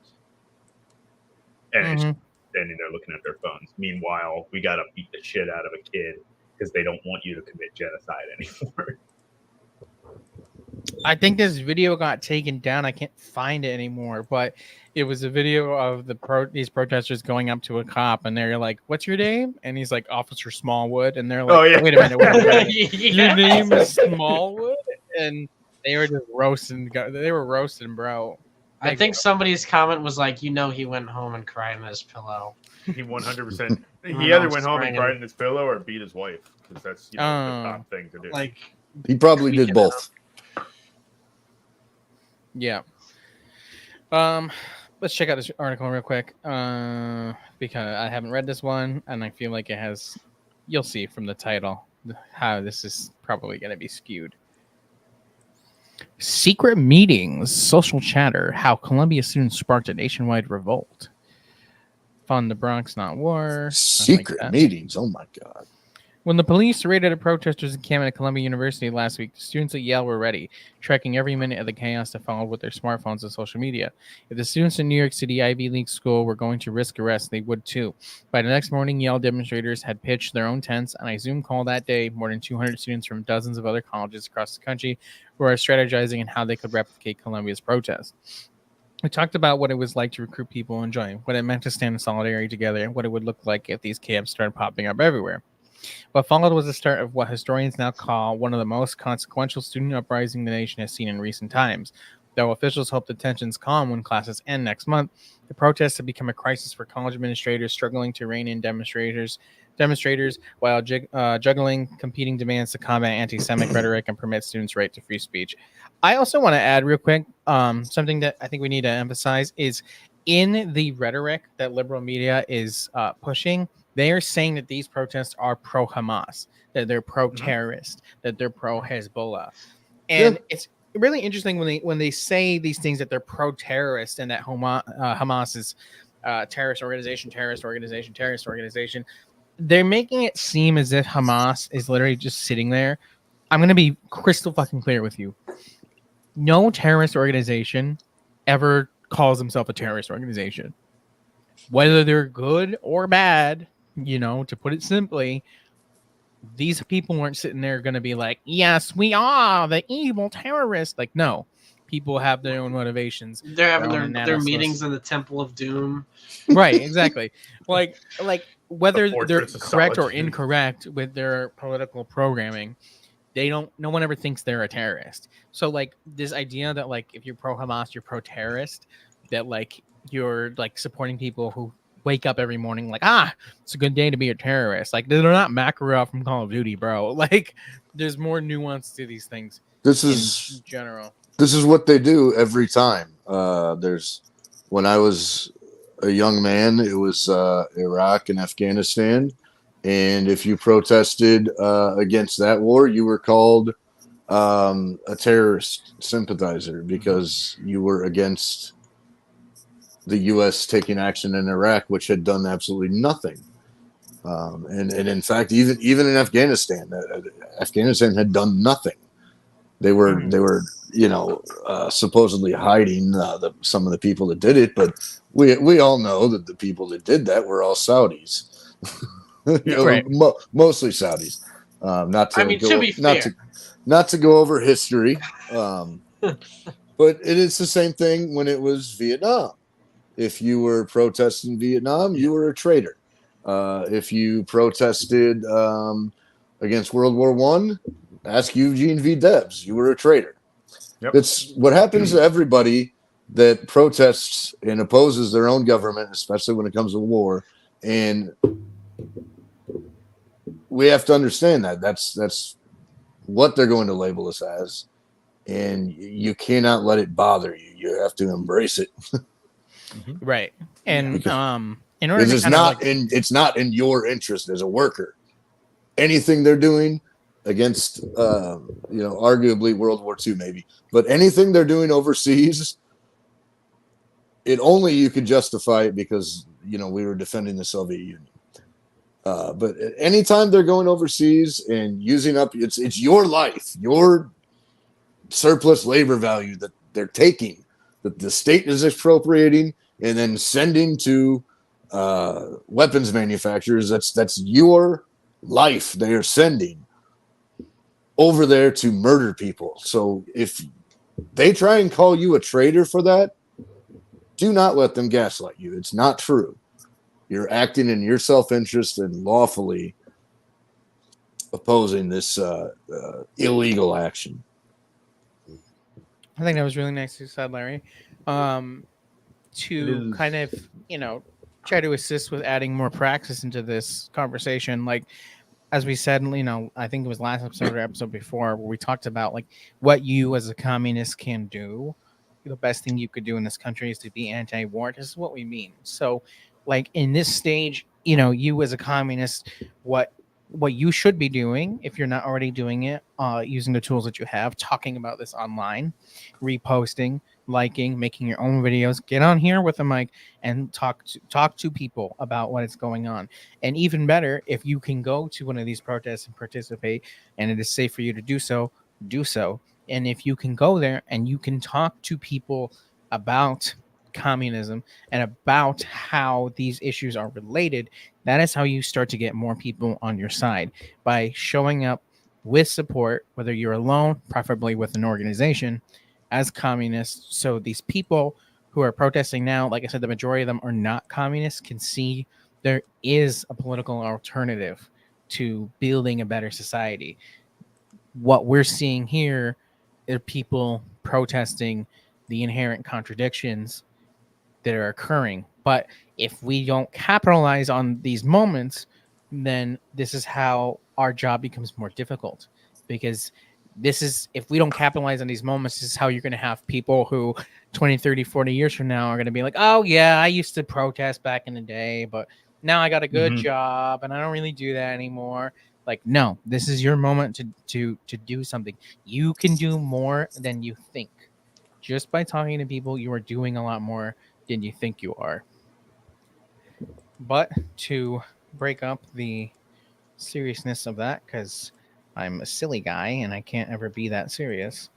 And it's standing there looking at their phones. Meanwhile, we got to beat the shit out of a kid because they don't want you to commit genocide anymore. I think this video got taken down. I can't find it anymore, but it was a video of these protesters going up to a cop, and they're like, "What's your name?" And he's like, "Officer Smallwood," and they're like, Oh, yeah. "Wait a minute, wait a minute. Yeah. Your name is Smallwood?" And they were just roasting. They were roasting, bro. I think somebody's comment was like, he went home and cried in his pillow. He 100%. He know, either I'm went home and spraying cried him. in his pillow or beat his wife, because that's the top thing to do. Like, He probably tweaking did both. Yeah. Let's check out this article real quick, because I haven't read this one, and I feel like it has. You'll see from the title how this is probably going to be skewed. Secret meetings, social chatter, how Columbia students sparked a nationwide revolt. Fund the Bronx, not war. Secret meetings. Oh my God. When the police raided a protesters' encampment at Columbia University last week, the students at Yale were ready, tracking every minute of the chaos that followed with their smartphones and social media. If the students in New York City Ivy League school were going to risk arrest, they would too. By the next morning, Yale demonstrators had pitched their own tents. On a Zoom call that day, more than 200 students from dozens of other colleges across the country were strategizing on how they could replicate Columbia's protest. We talked about what it was like to recruit people and join, what it meant to stand in solidarity together, and what it would look like if these camps started popping up everywhere. What followed was the start of what historians now call one of the most consequential student uprisings the nation has seen in recent times. Though officials hope the tensions calm when classes end next month, the protests have become a crisis for college administrators struggling to rein in demonstrators while juggling competing demands to combat anti-Semitic rhetoric and permit students' right to free speech. I also want to add real quick, something that I think we need to emphasize is in the rhetoric that liberal media is pushing, they are saying that these protests are pro-Hamas, that they're pro-terrorist, that they're pro-Hezbollah. And it's really interesting when they say these things, that they're pro-terrorist and that Hamas is terrorist organization. They're making it seem as if Hamas is literally just sitting there. I'm going to be crystal fucking clear with you. No terrorist organization ever calls themselves a terrorist organization. Whether they're good or bad, to put it simply, these people weren't sitting there going to be like, yes, we are the evil terrorists. Like, no, people have their own motivations. They're having their meetings in the Temple of Doom. Right, exactly. like whether they're Fortress of correct or Solitude. incorrect with their political programming, no one ever thinks they're a terrorist. So like this idea that like if you're pro Hamas, you're pro terrorist, that like you're like supporting people who wake up every morning like, it's a good day to be a terrorist. Like they're not Makarov from Call of Duty, bro. Like there's more nuance to these things. This in is general. This is what they do every time. When I was a young man, it was Iraq and Afghanistan. And if you protested against that war, you were called a terrorist sympathizer because you were against the U.S. taking action in Iraq, which had done absolutely nothing. And in fact, even in Afghanistan, Afghanistan had done nothing. They were supposedly hiding some of the people that did it, but we all know that the people that did that were all Saudis. Right. Mostly Saudis. Not to go over history, but it is the same thing when it was Vietnam. If you were protesting Vietnam, you were a traitor. If you protested against World War I, ask Eugene V. Debs. You were a traitor. Yep. It's what happens to everybody that protests and opposes their own government, especially when it comes to war. And we have to understand that that's what they're going to label us as, and you cannot let it bother you. You have to embrace it. Right. And in order Because to it's not in your interest as a worker. Anything they're doing against arguably World War II maybe, but anything they're doing overseas, you could justify it because we were defending the Soviet Union. But anytime they're going overseas and using up it's your life, your surplus labor value that they're taking, that the state is expropriating and then sending to weapons manufacturers. That's your life they are sending over there to murder people. So if They try and call you a traitor for that. Do not let them gaslight you. It's not true. You're acting in your self-interest and lawfully opposing this illegal action. I think that was really nice you said, Larry. To kind of, try to assist with adding more praxis into this conversation. Like, as we said, I think it was last episode or episode before where we talked about like what you as a communist can do. The best thing you could do in this country is to be anti-war. This is what we mean. So, like in this stage, you as a communist, what you should be doing if you're not already doing it, using the tools that you have, talking about this online, reposting, liking, making your own videos, get on here with a mic and talk to people about what is going on. And even better, if you can go to one of these protests and participate and it is safe for you to do so, do so. And if you can go there and you can talk to people about communism and about how these issues are related, that is how you start to get more people on your side, by showing up with support, whether you're alone, preferably with an organization, as communists. So these people who are protesting now, like I said, the majority of them are not communists, can see there is a political alternative to building a better society. What we're seeing here are people protesting the inherent contradictions that are occurring. But if we don't capitalize on these moments, then this is how our job becomes more difficult. Because if we don't capitalize on these moments, this is how you're going to have people who 20, 30, 40 years from now are going to be like, oh yeah, I used to protest back in the day, but now I got a good job and I don't really do that anymore. Like, no, this is your moment to do something. You can do more than you think. Just by talking to people, you are doing a lot more than you think you are. But to break up the seriousness of that, because I'm a silly guy and I can't ever be that serious,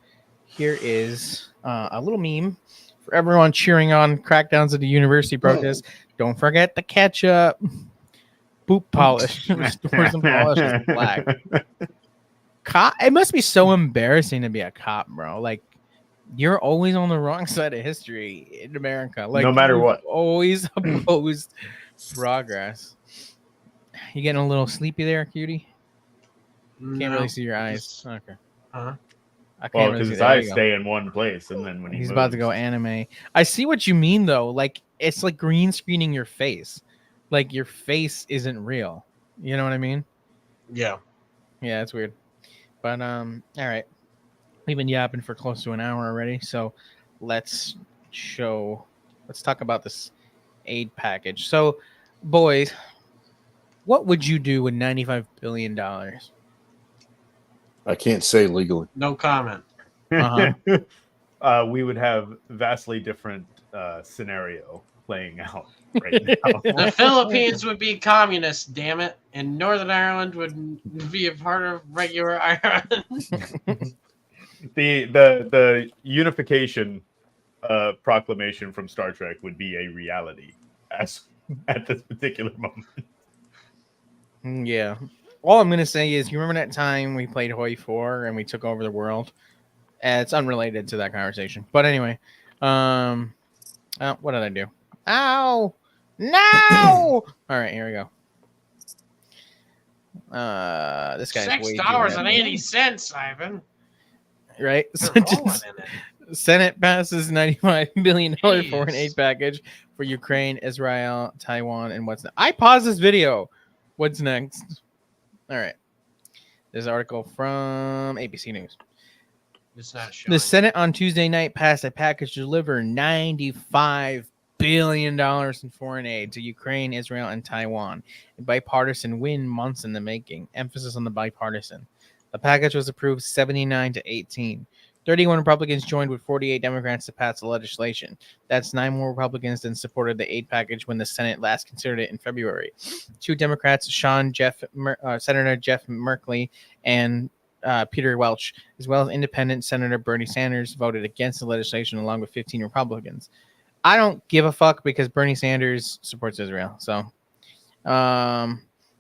here is a little meme for everyone cheering on crackdowns of the university protests. Don't forget the ketchup. Boot polish. Restores and polishes black. It must be so embarrassing to be a cop, bro. Like, you're always on the wrong side of history in America. Like, no matter what. Always opposed progress. You getting a little sleepy there, cutie? Can't really see your eyes. Okay. Huh? I can't Well, really because see his that. eyes stay in one place, and then when He's moves, about to go anime. I see what you mean, though. Like, it's like green screening your face. Like, your face isn't real. You know what I mean? Yeah. Yeah, it's weird. But all right. We've been yapping for close to an hour already, so let's talk about this aid package. So, boys, what would you do with $95 billion? I can't say legally. No comment. we would have vastly different scenario playing out right now. The Philippines would be communist, damn it, and Northern Ireland would be a part of regular Ireland. The unification proclamation from Star Trek would be a reality at this particular moment. Yeah. All I'm gonna say is, you remember that time we played Hoi 4 and we took over the world? It's unrelated to that conversation, but anyway, what did I do? Ow! No! All right, here we go. This guy's $6.80, Ivan. Right? It. Senate passes $95 billion for an aid package for Ukraine, Israel, Taiwan, and what's next. I paused this video. What's next? All right. This article from ABC News. It's not showing. The Senate on Tuesday night passed a package to deliver $95 billion in foreign aid to Ukraine, Israel, and Taiwan. A bipartisan win months in the making. Emphasis on the bipartisan. The package was approved 79-18. 31 Republicans joined with 48 Democrats to pass the legislation. That's 9 more Republicans than supported the aid package when the Senate last considered it in February. 2 Democrats, Senator Jeff Merkley and Peter Welch, as well as independent Senator Bernie Sanders, voted against the legislation along with 15 Republicans. I don't give a fuck because Bernie Sanders supports Israel. So,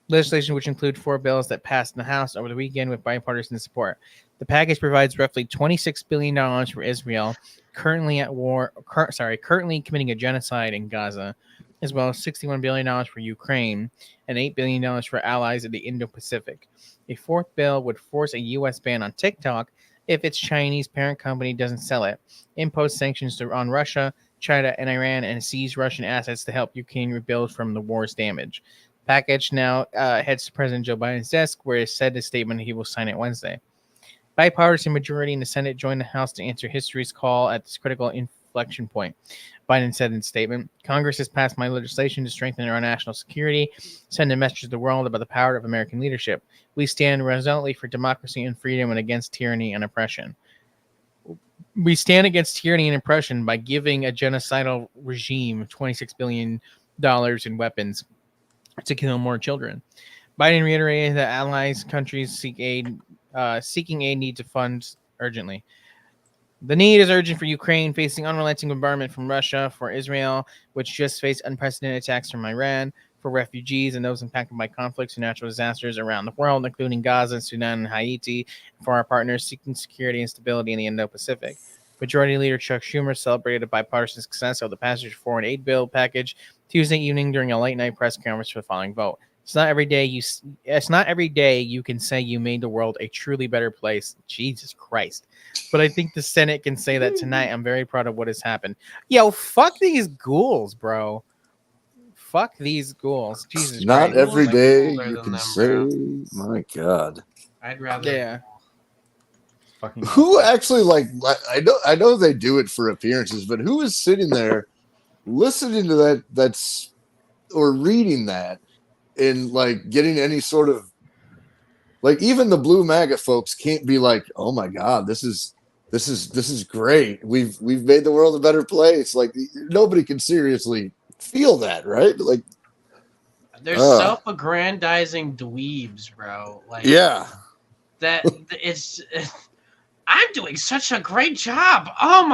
legislation which include 4 bills that passed in the House over the weekend with bipartisan support. The package provides roughly $26 billion for Israel, currently at war. Currently committing a genocide in Gaza, as well as $61 billion for Ukraine and $8 billion for allies in the Indo-Pacific. A fourth bill would force a U.S. ban on TikTok if its Chinese parent company doesn't sell it, impose sanctions on Russia, China, and Iran, and seize Russian assets to help Ukraine rebuild from the war's damage. Package now heads to President Joe Biden's desk, where he said in a statement he will sign it Wednesday. Bipartisan majority in the Senate joined the House to answer history's call at this critical inflection point. Biden said in a statement, Congress has passed my legislation to strengthen our national security, send a message to the world about the power of American leadership. We stand resolutely for democracy and freedom and against tyranny and oppression. We stand against tyranny and oppression by giving a genocidal regime $26 billion in weapons to kill more children. Biden reiterated that allies countries seeking aid need to fund urgently. The need is urgent for Ukraine, facing unrelenting bombardment from Russia, for Israel, which just faced unprecedented attacks from Iran, for refugees and those impacted by conflicts and natural disasters around the world, including Gaza, Sudan, and Haiti, for our partners seeking security and stability in the Indo-Pacific. Majority Leader Chuck Schumer celebrated a bipartisan success of the passage of a 4-8 bill package Tuesday evening during a late-night press conference for the following vote. It's not every day you can say you made the world a truly better place. Jesus Christ. But I think the Senate can say that tonight. I'm very proud of what has happened. Yo, fuck these ghouls, bro. Fuck these ghouls. Jesus Not Christ. every Ghouls are day cooler you than can them, say, bro. my God. I'd rather. Yeah. Fucking Who actually, like, I know they do it for appearances, but who is sitting there listening to that's or reading that and like getting any sort of, like, even the blue MAGA folks can't be like, oh my God, this is great. We've made the world a better place. Like, nobody can seriously feel that, right? Like, They're self-aggrandizing dweebs, bro. Like, yeah. that it's. I'm doing such a great job. Oh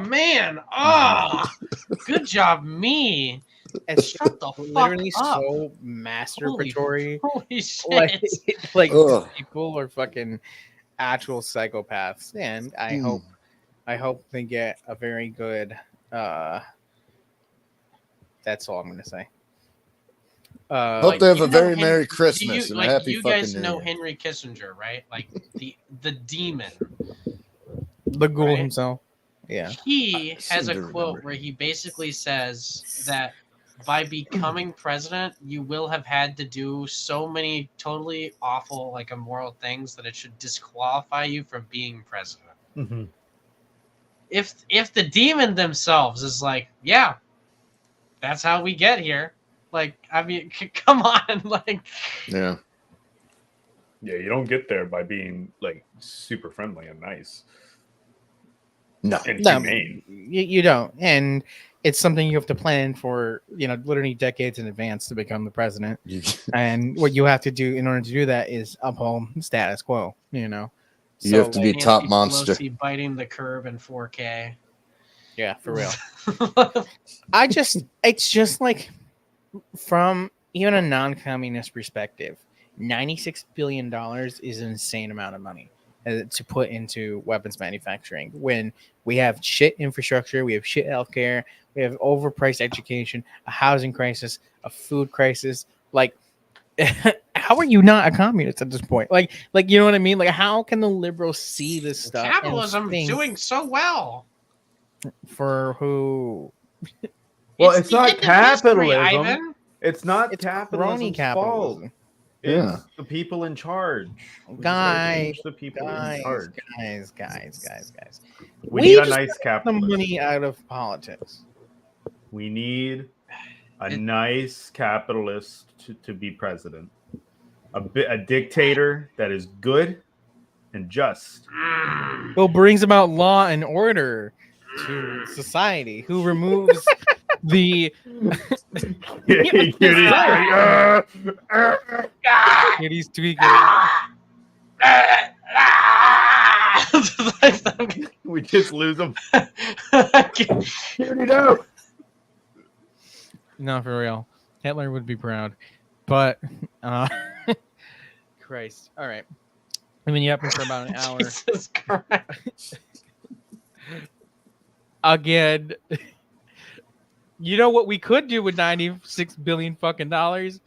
man. Oh, good job, me. It's Shut the fuck literally up. so masturbatory. Holy shit. Like Ugh. people are fucking actual psychopaths, and I hope they get a very good. That's all I'm gonna say. Hope they have a very Merry Do Christmas you, and a happy you fucking guys New know Year. Henry Kissinger, right? Like the demon. the ghoul right? himself. Yeah. He has seem a to quote remember. where he basically says that by becoming president, you will have had to do so many totally awful, like, immoral things that it should disqualify you from being president. Mm-hmm. If the demon themselves is like, yeah, that's how we get here. Like, I mean, come on, like, Yeah. Yeah, you don't get there by being like super friendly and nice No. and No, humane. you don't, and it's something you have to plan for. Literally decades in advance to become the president. And what you have to do in order to do that is uphold status quo. You have to be Nancy top monster. Pelosi biting the curb in 4K. Yeah, for real. It's just like, from even a non-communist perspective, $96 billion is an insane amount of money to put into weapons manufacturing when we have shit infrastructure, we have shit healthcare, we have overpriced education, a housing crisis, a food crisis. Like, how are you not a communist at this point? Like, you know what I mean? Like, how can the liberals see this stuff? and Capitalism think, doing so well. for who? Well, it's the not end of history, capitalism. Ivan. It's not It's crony capitalism's capitalism. fault. Yeah. It's the people in charge. We just gotta Guys, change the people in charge. guys. We need a just nice got the capitalist. money out of politics. We need a nice capitalist to be president. A dictator that is good and just. Who brings about law and order to society? Who removes the Kitty's tweaking. We just lose them. No, for real. Hitler would be proud. But Christ. All right. I mean, you happen for about an hour. Jesus Christ. Again, you know what we could do with 96 billion fucking dollars?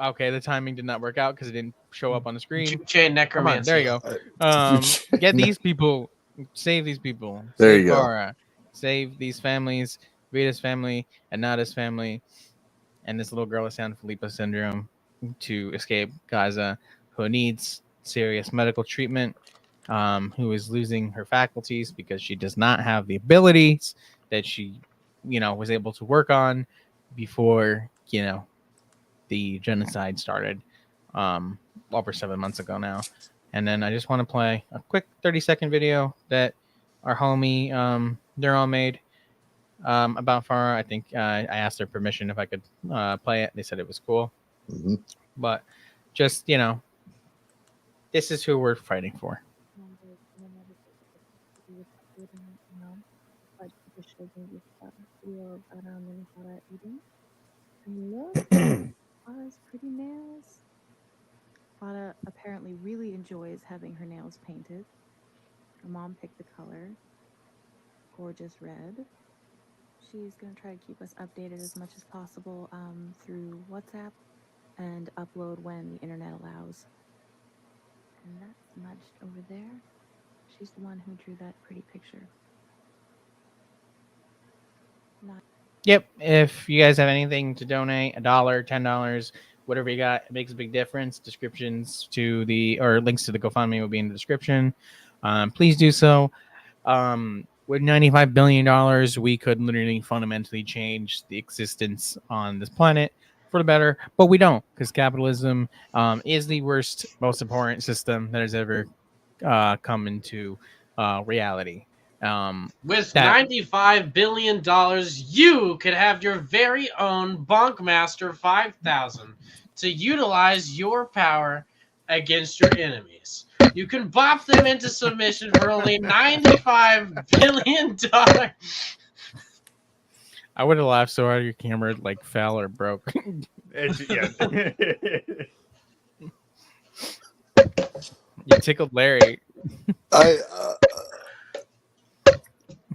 Okay, the timing did not work out because it didn't show up on the screen. Chain Come on, necromancy. there you go. Get these people, save these people. There Save you go. Farah. Save these families, Rita's family, and Nada's family, and this little girl with San Felipe syndrome to escape Gaza, who needs serious medical treatment, who is losing her faculties because she does not have the abilities that she, was able to work on before, the genocide started over 7 months ago now. And then I just want to play a quick 30-second video that our homie Neural made about Farah. I think I asked their permission if I could play it. They said it was cool. Mm-hmm. But just, this is who we're fighting for. Farah's pretty nails. Farah apparently really enjoys having her nails painted. Her mom picked the color. Gorgeous red. She's going to try to keep us updated as much as possible through WhatsApp and upload when the internet allows. And that's smudged over there. She's the one who drew that pretty picture. Yep. If you guys have anything to donate, $1, $10, whatever you got, it makes a big difference. Descriptions to links to the GoFundMe will be in the description. Please do so. With $95 billion, we could literally fundamentally change the existence on this planet for the better, but we don't, because capitalism is the worst, most abhorrent system that has ever come into reality. With $95 billion, you could have your very own Bunkmaster 5000 to utilize your power against your enemies. You can bop them into submission for only $95 billion. I would have laughed so hard your camera fell or broke. Yeah. You tickled Larry.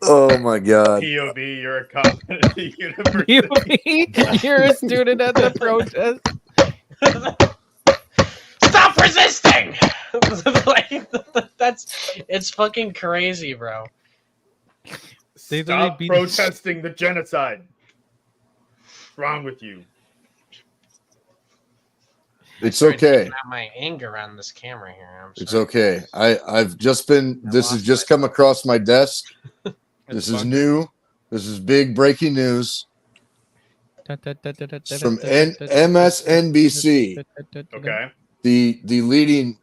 Oh my God. POV, you're a cop at the university. You're a student at the protest. Stop resisting! It's fucking crazy, bro. Stop protesting the genocide. What's wrong with you? It's okay. Not my anger on this camera here. It's okay. I've just been. This has just come across my desk. This is new. This is big breaking news from MSNBC. Okay. The leading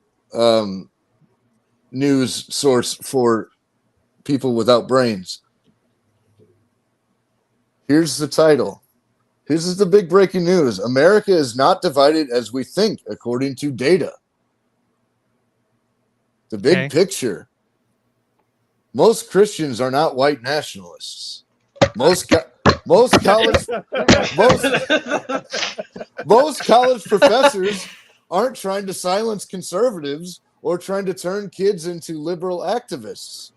news source for people without brains. Here's the title. This is the big breaking news. America is not divided as we think, according to data. The big picture. Most Christians are not white nationalists. Most college professors aren't trying to silence conservatives or trying to turn kids into liberal activists.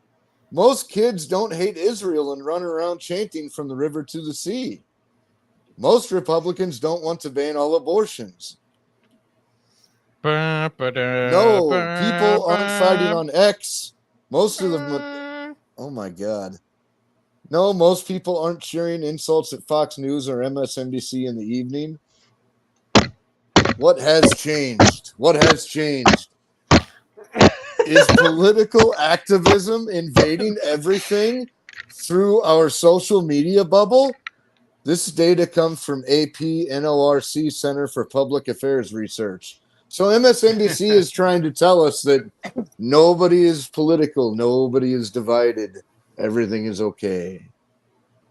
Most kids don't hate Israel and run around chanting from the river to the sea. Most Republicans don't want to ban all abortions. No, people aren't fighting on X. Most of them. Oh my God. No, most people aren't cheering insults at Fox News or MSNBC in the evening. What has changed? What has changed? Is political activism invading everything through our social media bubble? This data comes from AP NORC Center for Public Affairs Research. So MSNBC is trying to tell us that nobody is political, nobody is divided, everything is okay.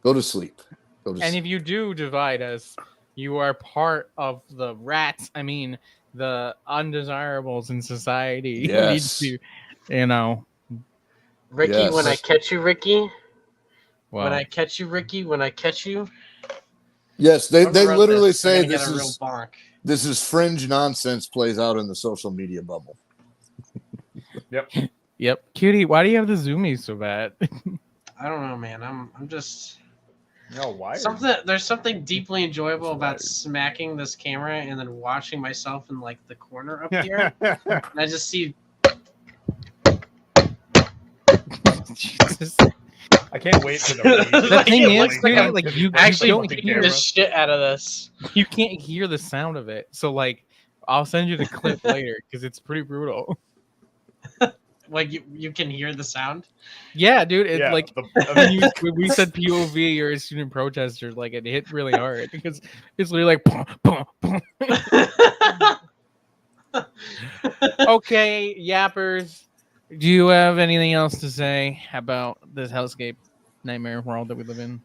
Go to sleep. And if you do divide us, you are part of the rats. I mean, the undesirables in society. Yes. You need to, Ricky, Yes. when I catch you, Ricky. Well, When I catch you, Ricky. When I catch you. Yes, they literally You're say gonna get a real this bonk. is fringe nonsense plays out in the social media bubble. Yep. Cutie, why do you have the zoomies so bad? I don't know, man. I'm just No, why? there's something deeply enjoyable It's about wired. smacking this camera and then watching myself in like the corner up here. And I just see Jesus. I can't wait for the The thing It is, looks like Cutie, I'm like you actually don't beating hear the shit out of this. you can't hear the sound of it. So like I'll send you the clip later because it's pretty brutal. Like you can hear the sound. Yeah, dude. It's Yeah, like when we said POV or student protester, like it hit really hard because it's literally like pum, pum, pum. Okay, yappers. Do you have anything else to say about this hellscape nightmare world that we live in?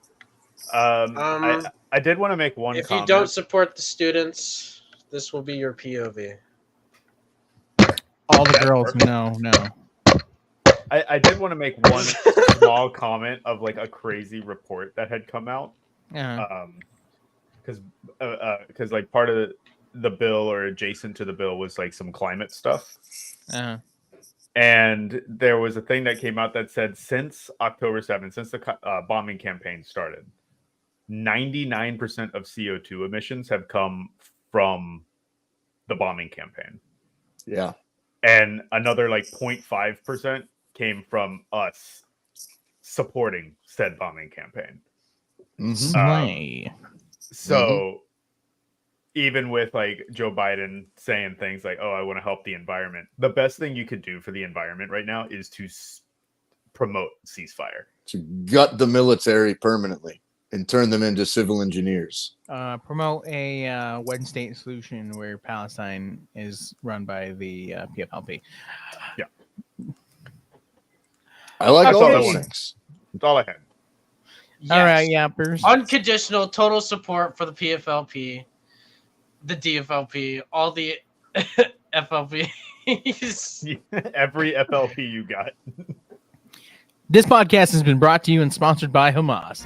I did want to make one If comment. you don't support the students, this will be your POV. All the That girls, works. no. I did want to make one small comment of like a crazy report that had come out. Uh-huh. Because like part of the bill or adjacent to the bill was like some climate stuff. Uh-huh. And there was a thing that came out that said since October 7th, since the bombing campaign started, 99% of CO2 emissions have come from the bombing campaign. Yeah. And another like 0.5% came from us supporting said bombing campaign. Slay. So even with like Joe Biden saying things like, oh, I want to help the environment, the best thing you could do for the environment right now is to promote ceasefire. To gut the military permanently and turn them into civil engineers. Promote a one state solution where Palestine is run by the PFLP. Yeah. I like That's all all I those wanted. things. That's all I had. All right, Yes. yappers. Unconditional total support for the PFLP, the DFLP, all the FLPs. Every FLP you got. This podcast has been brought to you and sponsored by Hamas.